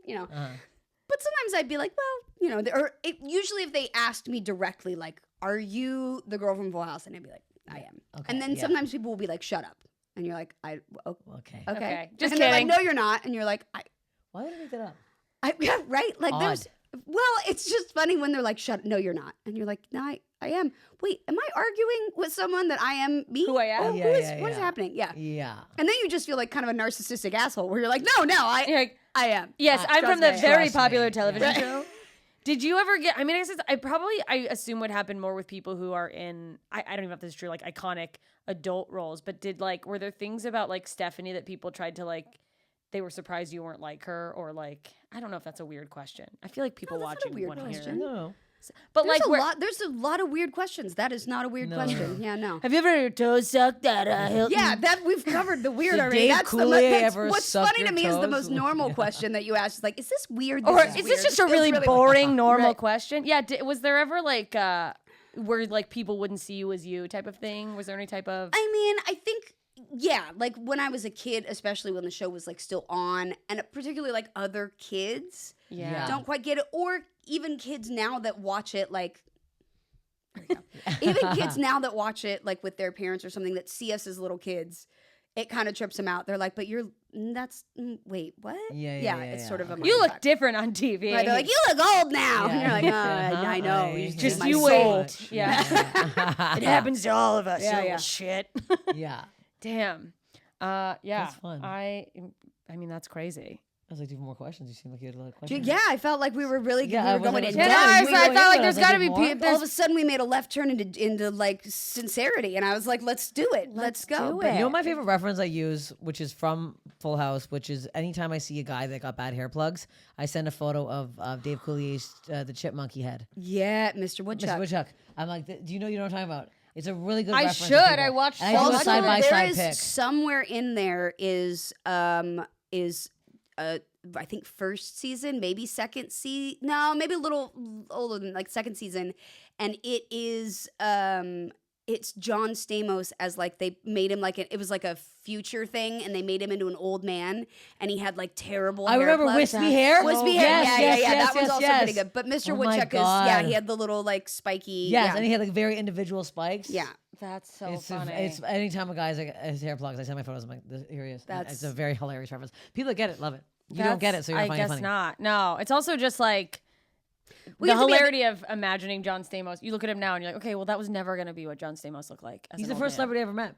But sometimes I'd be like, well, usually if they asked me directly, like, are you the girl from Full House? And I'd be like, I am. Okay, And then yeah. sometimes people will be like, shut up. And you're like, Okay. okay. Just and they're like, kidding. no, you're not. And you're like, Why would I make that up? yeah, right? Like Odd. it's just funny when they're like, no, you're not. And you're like, no, I am. Wait, am I arguing with someone that I am me? Who I am? Oh, Yeah, what is happening? Yeah. Yeah. And then you just feel like kind of a narcissistic asshole where you're like, no, You're like, I am. yes, I'm trust from the me. very Trust me. popular television Yeah. show. Did you ever get? I mean, I assume would happen more with people who are in. I don't even know if this is true. Like iconic adult roles, but were there things about like Stephanie that people tried to like? They were surprised you weren't like her, or like I don't know if that's a weird question. I feel like people No, that's not a watching weird want to hear. question. No. But There's like, there's a lot of weird questions. That is not a weird question. Yeah, no. have you ever had your toes sucked at Hilton? Yeah, that we've covered the weird Did already. Dave that's Coulier that's ever what's suck funny your to me is the toes? most normal question that you ask. Is like, is this weird? Or is weird. this just a It's really boring, normal Right. question? Yeah. Was there ever like where like people wouldn't see you as you type of thing? Was there any type of? I mean, I think like when I was a kid, especially when the show was like still on, and particularly like other kids Yeah. don't quite get it, or even kids now that watch it like. There we go. Even kids now that watch it like with their parents or something that see us as little kids, it kind of trips them out. They're like, "But wait, what?" Yeah, it's yeah. sort of a You mind look fuck. different on TV. Right, they're like, "You look old now," and Yeah. you're like, Uh-huh. I know, I- just my you soul." wait. Yeah. It happens to all of us. Yeah, you little yeah. shit. Yeah. Damn. Yeah. That's fun. I mean, that's crazy. I was like, do you have more questions? You seem like you had a lot of questions. Yeah, I felt like we were really Yeah, we I were was going like, in yeah, depth. no, I We felt were- like I there's was like, got to be more? people. all of a sudden we made a left turn into like sincerity, and I was like, let's do it. Let's go. do But it. You know what my favorite reference I use, which is from Full House, which is anytime I see a guy that got bad hair plugs, I send a photo of Dave Coulier's the chipmunky head. Yeah, Mr. Woodchuck. Mr. Woodchuck. I'm like, do you know what I'm talking about? It's a really good I reference. to should. people. I watched And I do a Also, side by there side is pic. somewhere in there is I think first season, maybe second season. No, maybe a little older than like second season, and it is it's John Stamos as like they made him like it was like a future thing, and they made him into an old man, and he had like terrible. I hair remember plugs. wispy hair. Wispy Yes, hair, yes, yeah. yes, That was yes, also yes. pretty good. But Mr. Oh my Woodchuck is God. he had the little like spiky. Yes, yeah. and he had like very individual spikes. Yeah. That's so It's funny. it's anytime a guy's like his hair plugs, I send my photos. I'm like, here he is. That's- It's a very hilarious reference. People that get it love it. You don't get it, so you're I finding it guess funny. not. No, it's also just like We the have to be a hilarity of imagining John Stamos. You look at him now and you're like, okay, well, that was never going to be what John Stamos looked like. As He's an the old first man. celebrity I ever met.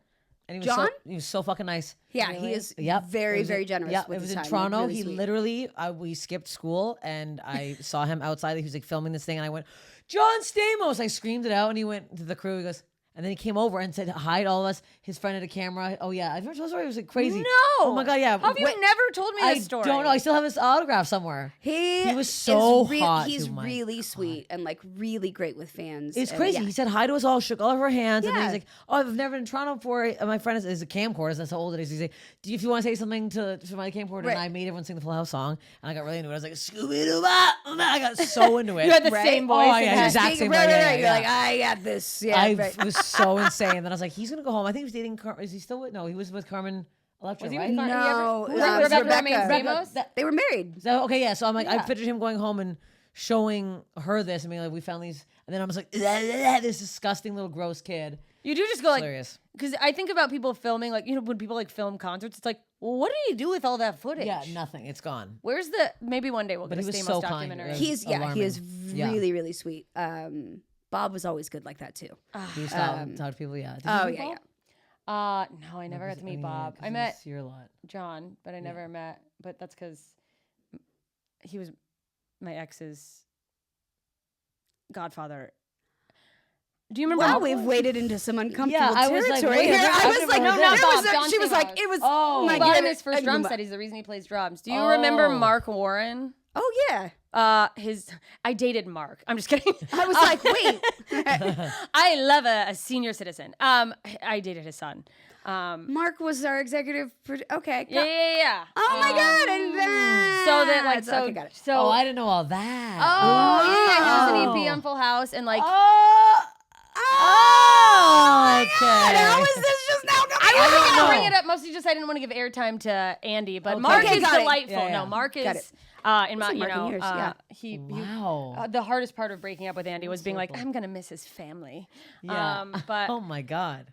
And he was John? he was so fucking nice. Yeah, he is Yep. very, It was- very generous. Yep. with It was his in time. Toronto. Really He sweet. literally, we skipped school and I saw him outside. He was like filming this thing and I went, John Stamos. I screamed it out and he went to the crew. He goes, and then he came over and said hi to all of us. His friend had a camera. Oh yeah, I've never told the story. It was like crazy. No. Oh my god, yeah. How have you Wait, never told me I this story? don't know. I still have his autograph somewhere. He was so is hot, He's too, my really sweet and like really great with fans. It's and, crazy. yeah. He said hi to us all, shook all of our hands, and then Yeah. he's like, "Oh, I've never been in Toronto before." And my friend is a camcorder. That's how old it is. He's like, "Do you, if you want to say something to my camcorder?" Right. And I made everyone sing the Full House song, and I got really into it. I was like, "Scooby Doo!" I got so into it. You had the Right? same Oh, voice. yeah, and had- exact same Right, way. right, Yeah, right. You're yeah. like, I got this. Yeah, I right. was so insane. Then I was like, "He's gonna go home." I think he was dating. Is he still with? No, he was with Carmen Electra, Was he right? with Car- No, he it ever- was Rebecca Rebecca. Romaine Stamos? They were married. So, okay, yeah. So I'm like, I Yeah. pictured him going home and showing her this, and being like, "We found these," and then I was like, "This disgusting little gross kid." You do just go like, Hilarious. because I think about people filming, like, you know, when people like film concerts, it's like, well, what do you do with all that footage? Yeah, nothing. It's gone. Where's the, maybe one day we'll But get a he was Stamos so kind. documentary. It He is alarming. Yeah. really, really sweet. Bob was always good like that too. Do you talk to people? Yeah. Did you Oh meet yeah, Bob? yeah. No, I never got to meet Yeah, Bob. 'cause I you met see her a lot. John, but I never met, but that's because he was my ex's godfather. Do you remember? Wow, how- we've waded into some uncomfortable Yeah, I was like, territory wait, here. I've I was never like, heard No, that. not there was Bob, a- John she was like, Stamos. it was. Oh. my He bought him God, his first I- drum set. He's the reason he plays drums. Do you remember Oh. Mark Warren? Oh yeah. I dated Mark. I'm just kidding. I was like, wait. I love a senior citizen. I dated his son. Mark was our executive. Okay. Yeah. Oh my God! And So that like that's- so okay, got it. so. Oh, I didn't know all that. Oh, yeah, he was an EP Oh. on Full House and like. Oh, okay. How is this just now coming I wasn't don't gonna know. bring it up mostly just I didn't want to give airtime to Andy, but Okay. Mark Okay, is got it. delightful. Yeah, yeah. No, Mark Got is it. in my seen Mark in years, yeah. he Wow. the hardest part of breaking up with Andy was being like, I'm gonna miss his family. Yeah. But Oh my God.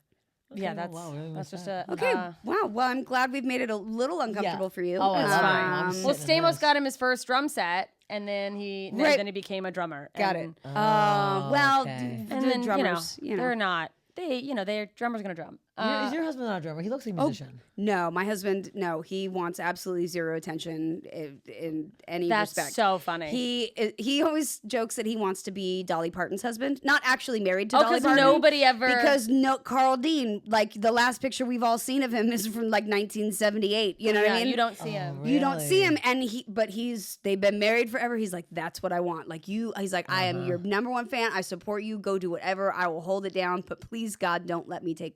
yeah, Okay, that's wow, really that's missed just a Okay. uh, Wow. Well, I'm glad we've made it a little uncomfortable for you. Oh, it's fine. I'm well, sitting in Stamos this. got him his first drum set, and then Right. then he became a drummer. Got it. and, Well, okay. And the then drummers, they're not. They're drummers gonna drum. Is your husband not a drummer? He looks like a musician. No, my husband. No, he wants absolutely zero attention in any That's respect. so funny. He always jokes that he wants to be Dolly Parton's husband, not actually married to Oh, Dolly 'cause Parton. nobody ever- Because no, Carl Dean. Like the last picture we've all seen of him is from like 1978. You know what yeah, I mean? you don't see him. You don't see Really? him, and they've been married forever. He's like, that's what I want. Like you, he's like, I am your number one fan. I support you. Go do whatever. I will hold it down. But please, God, don't let me take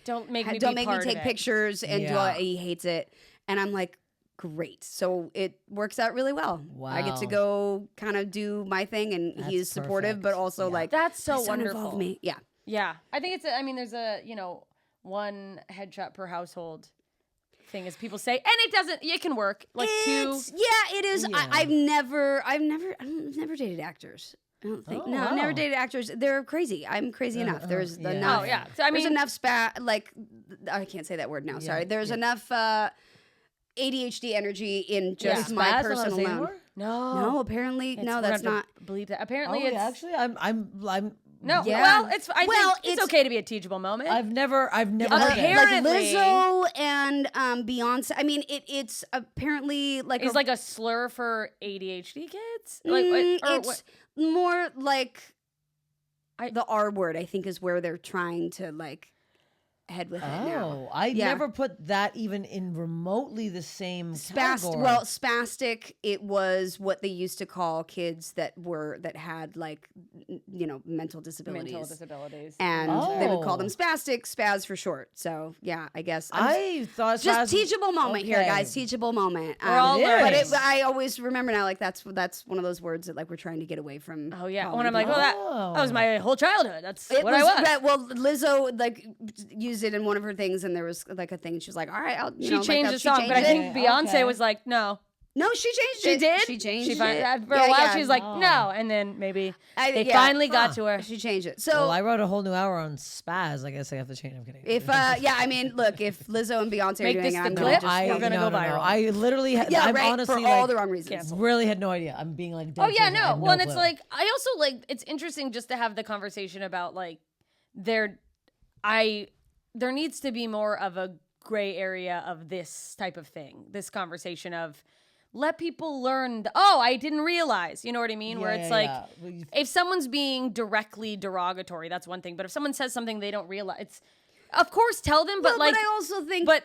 Don't make me don't be make me part take of it. pictures and do all Yeah. he hates it. And I'm like, great. So it works out really well. I get to Wow. go kind of do my thing, and That's he's supportive, perfect. but also Yeah. like That's so "My son involved wonderful. Me. Yeah. Yeah, I think it's. There's a one headshot per household thing, as people say, and it doesn't. It can work like two. Yeah, it is. Yeah. I've never dated actors. I don't think. Oh, No, I've never wow. dated actors. They're crazy. I'm crazy enough. There's enough. Oh yeah. So I There's mean, enough like I can't say that word now. Sorry. There's enough ADHD energy in just Is my spaz not person allowed to say alone. anymore? no, No, apparently, no, that's not. Believe that. Oh, Apparently, yeah, it's actually, I'm No, Yeah. well, it's I Well, think it's it's- okay to be a teachable moment. I've never heard that. Like Apparently- Lizzo and Beyonce. I mean, it's apparently like Is like a slur for ADHD kids? Like, it's what? more like I- the R word. I think is where they're trying to like head with it now. Oh, I Yeah. never put that even in remotely the same category. Well, spastic. It was what they used to call kids that had like mental disabilities. Mental disabilities. And they would call them Oh. spastic, spaz for short. So yeah, I guess I thought just spaz- teachable moment here, Okay. guys. Teachable moment. We're all It learning. is. But I always remember now, like that's one of those words that like we're trying to get away from. Oh yeah. calling When I'm like, people. that was my whole childhood. That's It what I was. right, well, Lizzo like used it in one of her things, and there was like a thing. And she was like, "All right, She changed the song, but I think Beyonce Okay. was like, no. no, she changed She it. did. She changed She it for a while. She was like, no, and then maybe they yeah. finally got to her. She changed it. So Well, I wrote a whole new hour on spaz. I guess I have to change. I'm kidding. if I mean, look, if Lizzo and Beyonce Make are doing this it, the I'm clip. gonna We're gonna go viral. I literally, yeah, I'm right, honestly for all like, the wrong reasons. really had no idea. I'm being like, Oh dead yeah, serious. I no. had Well, and it's clue. like I also like it's interesting just to have the conversation about like there needs to be more of a gray area of this type of thing. This conversation of let people learn. I didn't realize. You know what I mean? Where it's like Well, you- if someone's being directly derogatory, that's one thing. But if someone says something they don't realize, it's of course tell them. But Well, like but I also think but-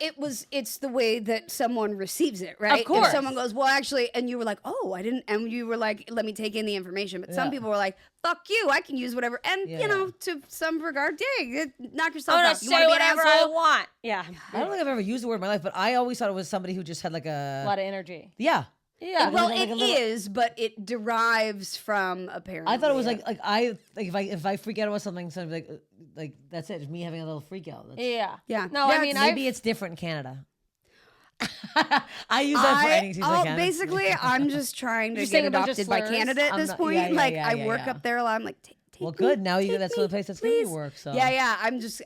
it's the way that someone receives it, right? course. If someone goes, well, actually, and you were like, oh, I didn't, and you were like, let me take in the information. But some Yeah. people were like, fuck you, I can use whatever. And, Yeah. to some regard, dang, knock yourself I'm gonna out. You wanna say be an whatever I asshole? want. Yeah, I don't think I've ever used the word in my life, but I always thought it was somebody who just had like a a lot of energy. yeah. Yeah. Well, Like it a little- is, but it derives from apparently. I thought it was like if I freak out about something, so like that's it, just me having a little freak out. That's, Yeah. Yeah. No, Yeah, I mean, maybe it's different in Canada. I use that for any excuse I can. basically, I'm just trying to You're get saying a bunch of adopted by slurs? Canada at I'm this not- point. yeah, yeah, like yeah, I yeah, work yeah. up there a lot. I'm like, take Well, me, good. Now take that's me, the place that's good. You please." work. So Yeah.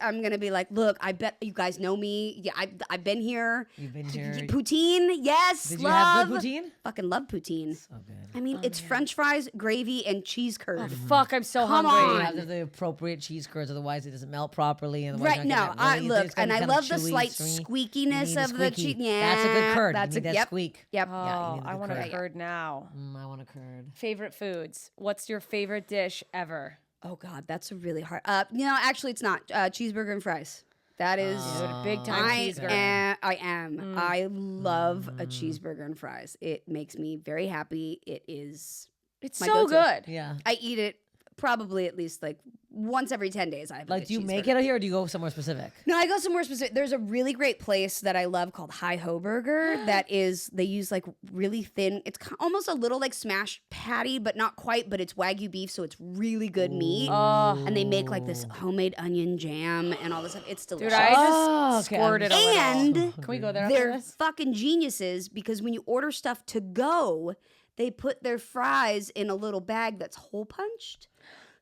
I'm gonna be like, look, I bet you guys know me. Yeah, I've been here. You've been here. Poutine, yes. Did you have love. good poutine? Fucking love poutine. So good. I mean, it's French fries, gravy, and cheese curd. Fuck, I'm so Come hungry. on. You have the appropriate cheese curds, otherwise it doesn't melt properly. And the Right, no, I look, and I love the slight You squeakiness need a of the squeaky. cheese. Yeah, That's a good curd. That's you need a that yep, squeak. Yep. Oh, Yeah, you need I the want a curd. curd now. I want a curd. Favorite foods. What's your favorite dish ever? Oh God, that's a really hard. Actually, it's not cheeseburger and fries. That is. Big time cheeseburger. I am. I love a cheeseburger and fries. It makes me very happy. It is. It's my so go-to. good. Yeah. I eat it probably at least like once every 10 days. I have a Like, good do you make cheeseburger. it out here or do you go somewhere specific? No, I go somewhere specific. There's a really great place that I love called Hi Ho Burger. That is, they use like really thin. It's almost a little like smashed patty, but not quite. But it's Wagyu beef, so it's really good meat. And they make like this homemade onion jam and all this stuff. It's delicious. Dude, I just Oh, okay, squirted a little. and Can we go there after they're this? fucking geniuses because when you order stuff to go, they put their fries in a little bag that's hole punched.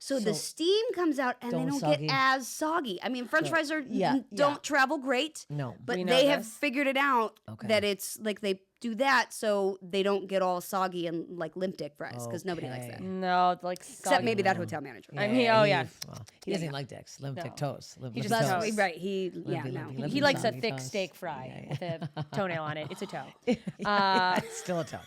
So the steam comes out and they don't don't soggy. get as soggy. I mean, French fries are yeah, don't travel great. No. But We know they have this. figured it out Okay. that it's like they do that so they don't get all soggy and like limp dick fries because nobody likes that. Okay. No, like Except maybe that hotel manager. I mean, oh yeah. Well, he doesn't even like dicks. Limp dick toes. Limp He dick just toes. does. Right. He Limpy, no. limpy, limpy. He likes a Soggy thick toes. steak fry Yeah, with a toenail on it. It's a toe. It's still a toe.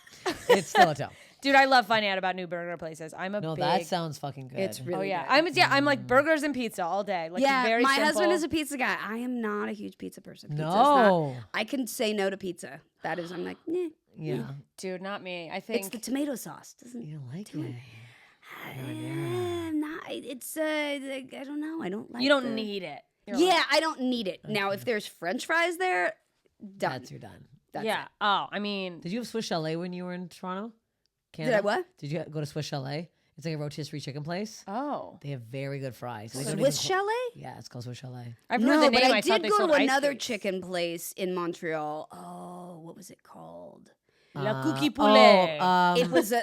It's still a toe. Dude, I love finding out about new burger places. I'm a No, big. that sounds fucking good. It's really Oh yeah, good. I'm like burgers and pizza all day. Like Yeah, very my simple. husband is a pizza guy. I am not a huge pizza person. Pizza's No. not, I can say no to pizza. That is, I'm like, nah. Yeah. Dude, not me. I It's think the tomato sauce. Doesn't You don't like it. not. It's I don't know. I don't like. you don't the- need it. You're Yeah, I don't need it. Now, if there's French fries there, done. That's you're done. That's yeah. it. Oh, I mean, Did you have Swiss Chalet when you were in Toronto? Did I what? Did you go to Swiss Chalet? It's like a rotisserie chicken place. oh, They have very good fries. They don't Swiss even- Chalet? Yeah, it's called Swiss Chalet. I've heard No, the but name. I thought did they go sold to ice another creams. chicken place in Montreal. Oh, what was it called? La Cookie Poulet.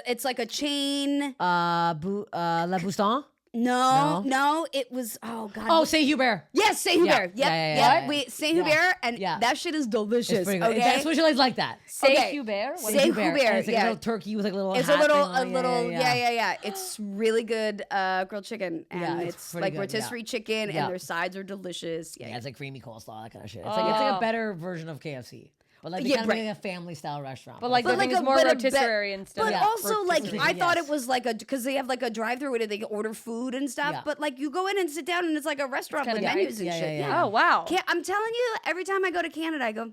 It's like a chain. La Bouston? No, it was. Oh God. Oh, Saint Hubert. yes, Saint Hubert. Yep, yeah. Wait, Saint Hubert, and Yeah. that shit is delicious. It's pretty good. Okay, That's what she likes like that. Say Okay. Hubert. What Saint is- Hubert, And it's like yeah. a little turkey with like a little. It's hat a little, thing on it. yeah. It's really good grilled chicken, and Yeah, it's it's pretty like good, rotisserie chicken, Yeah. and their sides are delicious. Yeah, Yeah, it's like creamy coleslaw, that kind of shit. It's like a better version of KFC, but like they Yeah, kind of right. make a family style restaurant. But like But the thing like is more but rotisserie and stuff. But Yeah, also, like, rotisserie, I thought yes. it was like because they have like a drive-through where they can order food and stuff. Yeah. But like, you go in and sit down, and it's like a restaurant with kinda nice. menus and Yeah, shit. yeah, yeah. Oh wow. I'm telling you, every time I go to Canada, I go,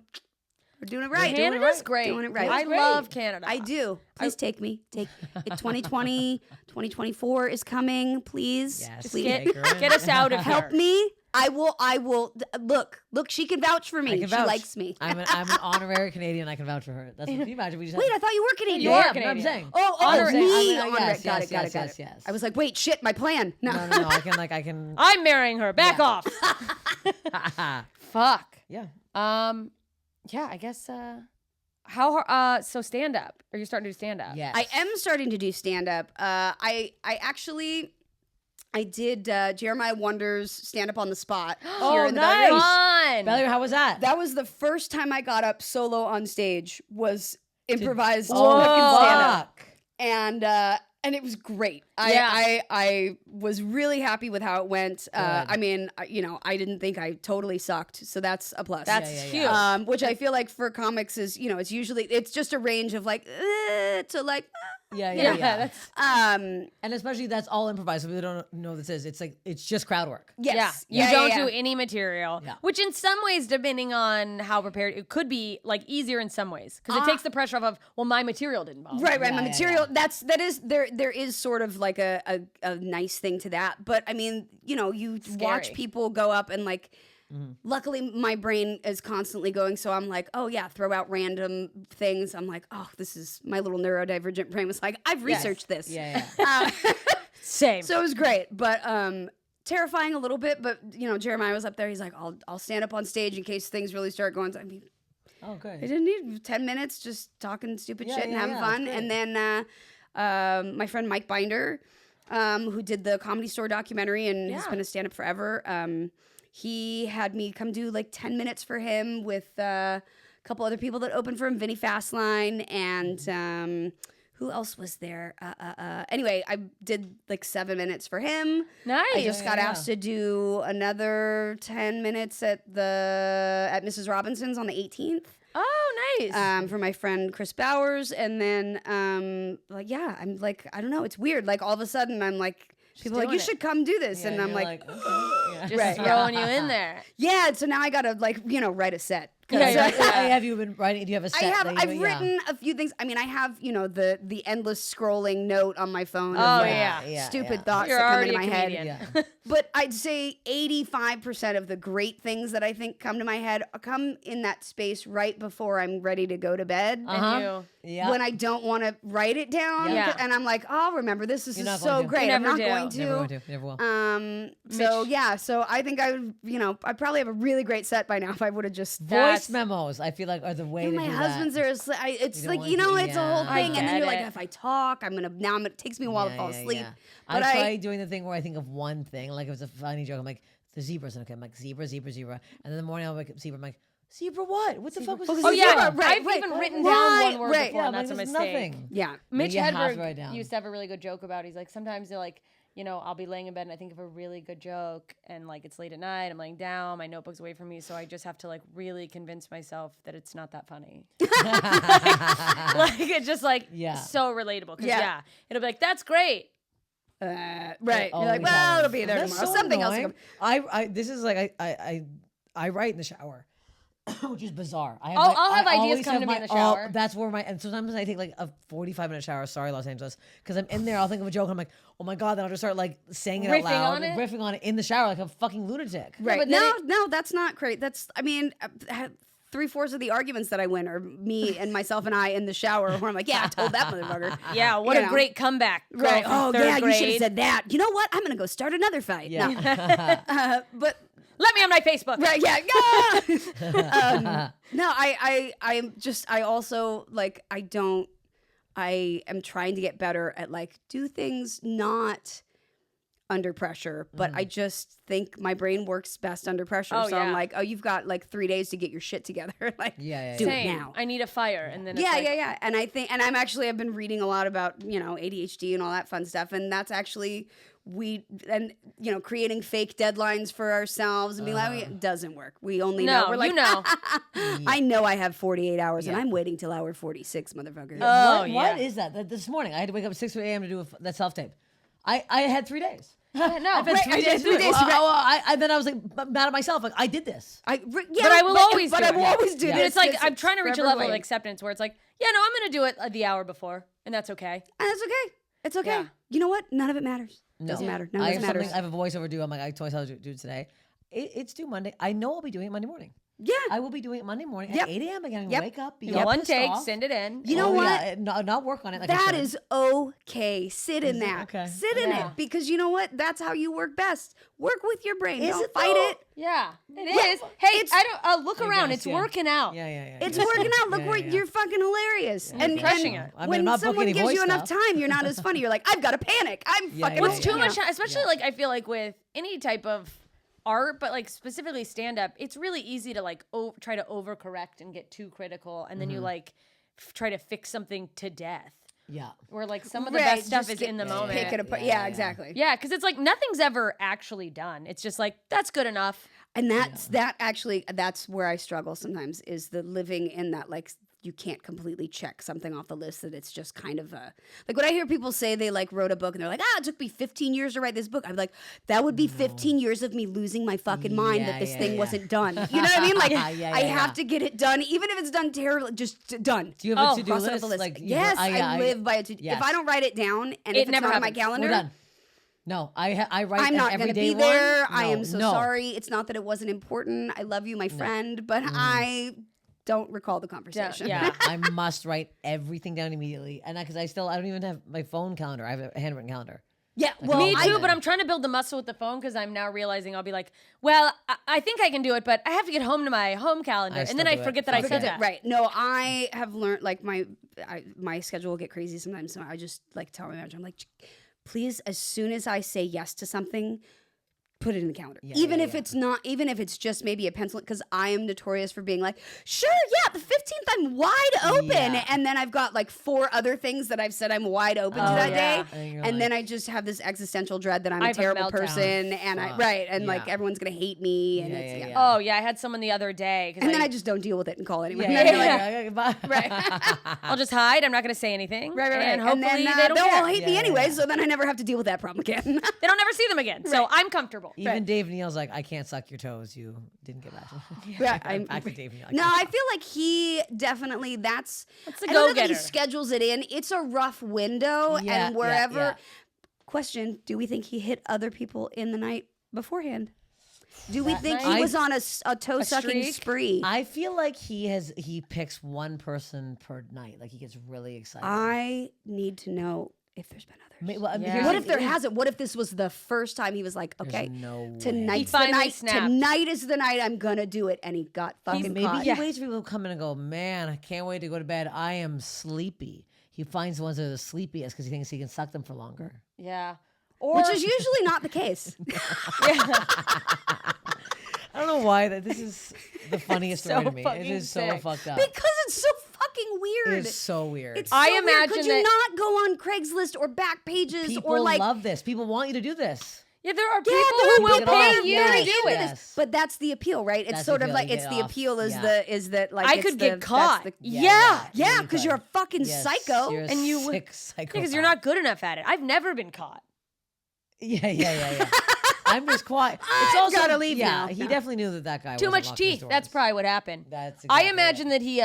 we're doing it right. Canada's great. Doing it right. I love Canada. I do. Please take me. Take it. 2020, 2024 is coming. Please, Yes. please Take her in. Get us out of here. help me. I will. Look. She can vouch for me. I can She vouch. likes me. I'm an honorary Canadian. I can vouch for her. That's what you imagine. We just Wait, I thought you were Canadian. You are yeah, Canadian. I'm saying. Oh, I'm saying- me. I'm- Honorary. yes, Got yes, it. yes, yes. I was like, wait, shit, my plan. No. No. I can. I'm marrying her. Back Yeah. off. Fuck. Yeah. Yeah, I guess how so stand up. Are you starting to do stand up? Yes. I am starting to do stand up. I actually did Jeremiah Wonder's stand up on the spot here in the Belly Room. Fun. Belly, how was that? That was the first time I got up solo on stage, was improvised Oh, fucking stand up. fuck. And it was great. Yeah. I was really happy with how it went. Good. I mean, I didn't think I totally sucked, so that's a plus. That's Yeah. huge. Which I feel like for comics is, it's just a range of like to like Yeah. That's um And especially that's all improvised. So people don't know what this is. It's like it's just crowd work. yes. yeah. You don't yeah. do any material, Yeah. which in some ways, depending on how prepared, it could be like easier in some ways because it takes the pressure off of well, my material didn't bother. Right. Yeah, My yeah, material. That is there is sort of like a nice thing to that, but I mean, you watch Scary. people go up and like. Luckily, my brain is constantly going, so I'm like, oh yeah, throw out random things. I'm like, oh, this is my little neurodivergent brain was like, I've researched this. Yeah. Same. So it was great, but terrifying a little bit. But Jeremiah was up there. He's like, I'll stand up on stage in case things really start going. I mean, Oh, I good. didn't need 10 minutes just talking stupid Yeah, shit and yeah, having yeah, fun. that's And then my friend Mike Binder, who did the Comedy Store documentary and has Yeah. been a stand-up forever, he had me come do like 10 minutes for him with a couple other people that opened for him, Vinny Fastline and who else was there? Anyway, I did like 7 minutes for him. Nice. I just got yeah. asked to do another 10 minutes at Mrs. Robinson's on the 18th. Oh, nice. For my friend Chris Bowers, and then I'm like, I don't know, it's weird. Like all of a sudden, I'm like, people are like, doing you it. should come do this, Yeah, and I'm you're like, okay. Yeah. Just right, throwing you in there. yeah. So now I gotta like write a set. Yeah, So, yeah. have you been writing? Do you have a set? I've written a few things. I mean, I have the endless scrolling note on my phone. Oh, of, like, yeah. stupid thoughts You're that come already into a my head. comedian. Yeah. But I'd say 85% of the great things that I think come to my head come in that space right before I'm ready to go to bed. And you. Yeah. When I don't want to write it down, Yeah. and I'm like, oh, remember this. This You're is not so going to. great. You I'm never not do. going to. Never going to. Never will. So yeah, so I think I would, I probably have a really great set by now if I would have just. Voice That's- memos, I feel like, are the way And to my do husband's that. there. It's don't like want it's to, a whole yeah. thing, and then get you're like, it. if I talk, it takes me a while to fall asleep. But I try doing the thing where I think of one thing, like if it's a funny joke, I'm like, the zebra's okay. I'm like, zebra. And then the morning I'm like, zebra. I'm like, zebra what? What the fuck was Oh, this? Oh yeah, Zebra, right, I've right, even written right, down one word right. before, Yeah, and but that's a it's mistake. nothing. Yeah. Mitch You have to write Hedberg down. used to have a really good joke about. He's like, sometimes you're like, I'll be laying in bed and I think of a really good joke, and like it's late at night, I'm laying down, my notebook's away from me, so I just have to like really convince myself that it's not that funny. like it's just like Yeah. so relatable. 'Cause, Yeah. yeah, it'll be like, that's great. Right. It You're like, always well, happens. it'll be there That's tomorrow. so Something else. annoying. will come. I this is like I write in the shower. Which is bizarre. I'll have I ideas always come have to me in my- the shower. that's where and sometimes I take like a 45-minute shower. Sorry, Los Angeles, because I'm in there. I'll think of a joke. And I'm like, oh my god. Then I'll just start like saying it Riffing out loud, on it? riffing on it in the shower like a fucking lunatic. Right. but then No, that's not great. That's, I mean, 3/4 of the arguments that I win are me and myself and I in the shower where I'm like, yeah, I told that motherfucker. Yeah, what You a know. great comeback. girl Right. from Oh, third yeah, you should have grade. said that. You know what? I'm going to go start another fight. Yeah. No. But Let me on my Facebook. right, yeah. No, I also like I am trying to get better at like do things not under pressure, but I just think my brain works best under pressure. Oh, So I'm yeah. like, oh, you've got like 3 days to get your shit together. Like, Yeah. do Same. it now. I need a fire, and then it's Yeah, like, yeah. And I think, and I've been reading a lot about, ADHD and all that fun stuff. And that's actually, creating fake deadlines for ourselves and being like, it doesn't work. We only know. No, We're like, you know. I know I have 48 hours and I'm waiting till hour 46, motherfucker. Oh, What yeah. is that? This morning, I had to wake up at 6 a.m. to do that self-tape. I had 3 days. No, I've had right, 3 I days. did 3 days. Then I was like mad at myself. Like, I did this. But I will always But do I it. will always do Yeah. But this. it's like this I'm trying to reach a forever level of way. acceptance where it's like, yeah, no, I'm going to do it the hour before, and that's okay. And that's okay. It's okay. Yeah. You know what? None of it matters. Doesn't matter. None of I it have matters. something. I have a voiceover due. I'm like, I told myself to do it today. It's due Monday. I know I'll be doing it Monday morning. Yeah. I will be doing it Monday morning Yep. at 8 a.m. again. Yep. Wake up. Be Do all one pissed take, off. send it in. You know what? Yeah, not work on it. Like I That should. is okay. Sit in that. Okay. Sit in Yeah. it. Because you know what? That's how you work best. Work with your brain. Is Don't it fight though? it. Yeah, it Yeah, is. Hey, it's- I don't look I around. guess, It's yeah. working out. Yeah. It's Yeah. working out. Look Yeah, where yeah. you're fucking hilarious. And crushing and it. I mean, when I'm not someone booking any gives you voice enough stuff. time, you're not as funny. You're like, I've got to panic. I'm Yeah, fucking. yeah, What's yeah, too yeah. much time, especially like I feel like with any type of art, but like specifically stand up, it's really easy to like try to overcorrect and get too critical, and then you like try to fix something to death. Yeah. Where like some of the Right, best stuff just is get- in the just moment. Pick it apart. Yeah, Yeah, yeah. exactly. Yeah, because it's like nothing's ever actually done. It's just like that's good enough. And that's where I struggle sometimes is the living in that like you can't completely check something off the list that it's just kind of a like when I hear people say they like wrote a book and they're like, it took me 15 years to write this book. I'm like, that would be 15 years of me losing my fucking mind that this thing wasn't done. You know what I mean? Like I have to get it done, even if it's done terribly, just done. Do you have a Oh, to-do Cross it off list? the list. Like, Yes, I live by a to-do. yes. If I don't write it down and It if it's never not on my happens. calendar, We're done. No, I write I'm an not going to everyday be there. one. I No, am so no. sorry. It's not that it wasn't important. I love you, my friend, but I don't recall the conversation. Yeah. I must write everything down immediately, and because I don't even have my phone calendar. I have a handwritten calendar. Yeah, well, Me too, I- but I'm trying to build the muscle with the phone because I'm now realizing I'll be like, well, I think I can do it, but I have to get home to my home calendar, I and still then I do it. forget that I said that. right. No, I have learned like my schedule will get crazy sometimes, so I just like tell my manager, I'm like, please, as soon as I say yes to something, put it in the calendar. Even if it's not, even if it's just maybe a pencil, because I am notorious for being like, sure, yeah, the 15th I'm wide open. Yeah. And then I've got like 4 other things that I've said I'm wide open to Oh, that yeah. day. you're And like- then I just have this existential dread that I'm I a have a terrible meltdown. person. And Fuck. and like Yeah. everyone's going to hate me. And Yeah, it's, yeah, yeah. yeah. Oh yeah, I had someone the other day. 'Cause And then I just don't deal with it and call it anyway. Yeah, And then yeah, you're yeah, like, yeah, right. I'll just hide. I'm not going to say anything. Right. And hopefully then they don't they'll care. all hate me Yeah, anyway, yeah. so then I never have to deal with that problem again. They don't ever see them again. So I'm comfortable. Even Dave Neal's like, I can't suck your toes. You didn't get back to me. Yeah, I'm back to Dave Neal. No, I feel like he definitely that's the I don't know that go-getter. he schedules it in. It's a rough window, Yeah, and wherever. yeah. Question: do we think he hit other people in the night beforehand? Do we think night? he was on a toe sucking streak? spree? I feel like he picks one person per night. Like he gets really excited. I need to know if there's been others. Yeah. What if there hasn't? What if this was the first time he was like, okay, no way. tonight's He the finally night. snapped. Tonight is the night I'm gonna do it, and he got fucking Maybe caught. he waits for people to come in and go, man, I can't wait to go to bed. I am sleepy. He finds the ones that are the sleepiest because he thinks he can suck them for longer. Yeah. Which is usually not the case. I don't know why this is the funniest So story to me. It fucking is so sick. fucked up. Because it's so fucking weird. It's so weird. It's I so weird. imagine Could you that- not go on Craigslist or back pages People or like love this. People want you to do this. Yeah, there are yeah, people there who are will people pay that are you very to do into it. Yes. this. But that's the appeal, right? It's That's sort the of appeal, like you it's get the off. appeal is Yeah. that like I it's could the- get caught. that's the- Yeah. Yeah, you because could. you're a fucking Yes, psycho. you're a And you- sick psychopath. Because you're not good enough at it. I've never been caught. Yeah. I'm just quiet. It's I've also gotta leave yeah, now. he No. definitely knew that guy Too wasn't much locking his teeth. doors. That's probably what happened. That's I exactly imagine it. that he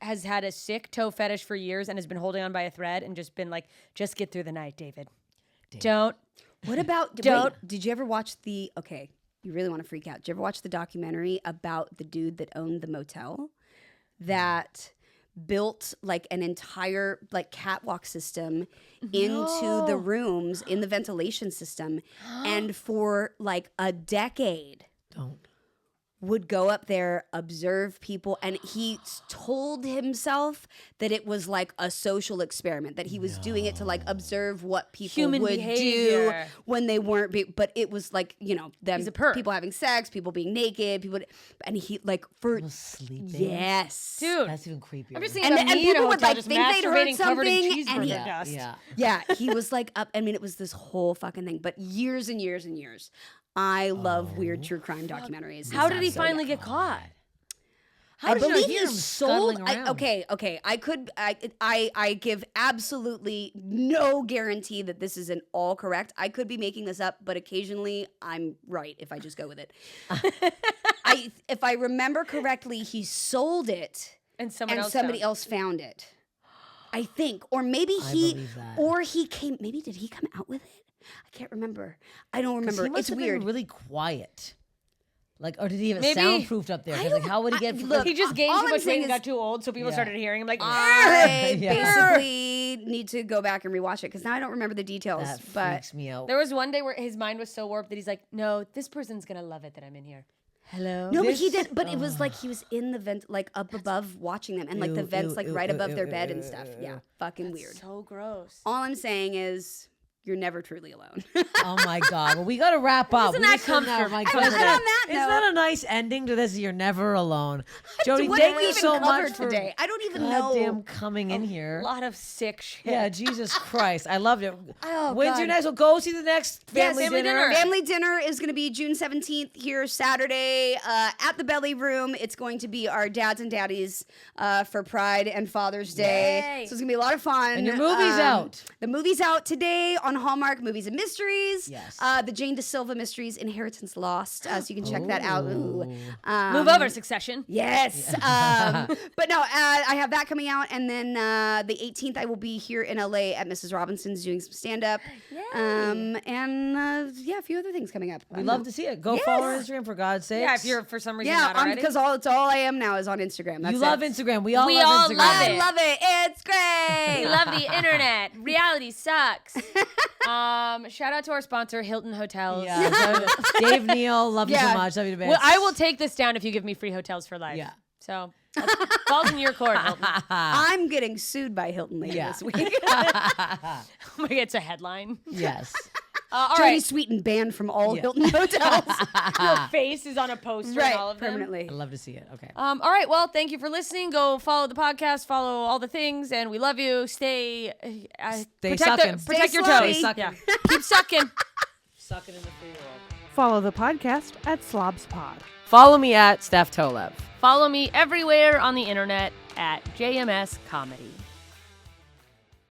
has had a sick toe fetish for years and has been holding on by a thread and just been like, just get through the night, David. Don't. What about Don't- wait, did you ever watch the okay, you really want to freak out. Did you ever watch the documentary about the dude that owned the motel that built like an entire like catwalk system into the rooms in the ventilation system and for like a decade Don't. would go up there, observe people, and he told himself that it was like a social experiment, that he was doing it to like observe what people Human would behavior. do when they weren't, but it was like, them He's a perp. people having sex, people being naked, and he like for sleeping. yes, Dude. That's even creepier. I'm just seeing And- a and me in a people would, hotel like, just think they'd heard masturbating covered in something, and cheeseburger he- dust. yeah, he was like up. I mean, it was this whole fucking thing, but years and years and years. I love weird true crime documentaries. How did he finally get caught? How I did you not believe hear he him sold. scuttling around? Okay. I give absolutely no guarantee that this isn't all correct. I could be making this up, but occasionally I'm right if I just go with it. If I remember correctly, he sold it, And somebody else found it. I think, or maybe believe that. or he came. Maybe did he come out with it? I can't remember. I don't remember. He must It's have weird. been really quiet. Like, or did he have it Maybe- soundproofed up there? Because like, how would he get? look, He just gained all too I'm much weight saying and got is- too old, so people started hearing him like, I Yeah. basically need to go back and rewatch it because now I don't remember the details. that but freaks me out. There was one day where his mind was so warped that he's like, no, this person's going to love it that I'm in here. Hello? no, but he did. But it was like he was in the vent, like up above, watching them, and like the Ew, vents, ew, like ew, right ew, above ew, their ew, bed ew, and ew, stuff. ew, Yeah, ew. fucking weird. So gross. All I'm saying is you're never truly alone. Oh my god! Well, we got to wrap up. Isn't We that just didn't have comfort- my And comfort. on that Isn't note- that a nice ending to this? You're never alone, Jodie. What Thank have we you even so covered much for today? I don't even goddamn know. coming in here. A lot of sick shit. Yeah, Jesus Christ, I loved it. Oh, When's your God. next? We'll go see the next Yes, family dinner. Family dinner is going to be June 17th here Saturday at the Belly Room. It's going to be our dads and daddies for Pride and Father's Day. Yay. So it's going to be a lot of fun. And your movie's out. The movie's out today on Hallmark Movies and Mysteries. Yes. The Jane DeSilva Mysteries, Inheritance Lost. So you can check that out. Ooh. Move over, Succession. Yes. But no, I have that coming out. And then the 18th, I will be here in LA at Mrs. Robinson's doing some stand up. And a few other things coming up. We love to see it. Go follow her on Instagram for God's sake. Yeah, if you're for some reason Yeah, not already. because it's all I am now is on Instagram. That's You love it. Instagram. We all We love all Instagram. love I it. love it. It's great. We love the internet. Reality sucks. Shout out to our sponsor, Hilton Hotels. Yeah. Dave Neal, love you Yeah. so much. Love you to bits. Well, I will take this down if you give me free hotels for life. Yeah. So that falls in your court, Hilton. I'm getting sued by Hilton later Yeah. this week. Oh my God, it's a headline. Yes. All Jodie right. Sweetin banned from all Hilton hotels. Your face is on a poster in all of them. permanently. I'd love to see it. Okay. All right. Well, thank you for listening. Go follow the podcast, follow all the things, and we love you. Stay protect sucking. protect your slutty. toes. Stay sucking. Yeah. Keep sucking. Sucking in the free world. Follow the podcast at Slobs Pod. Follow me at Steph Tolev. Follow me everywhere on the internet at JMS Comedy.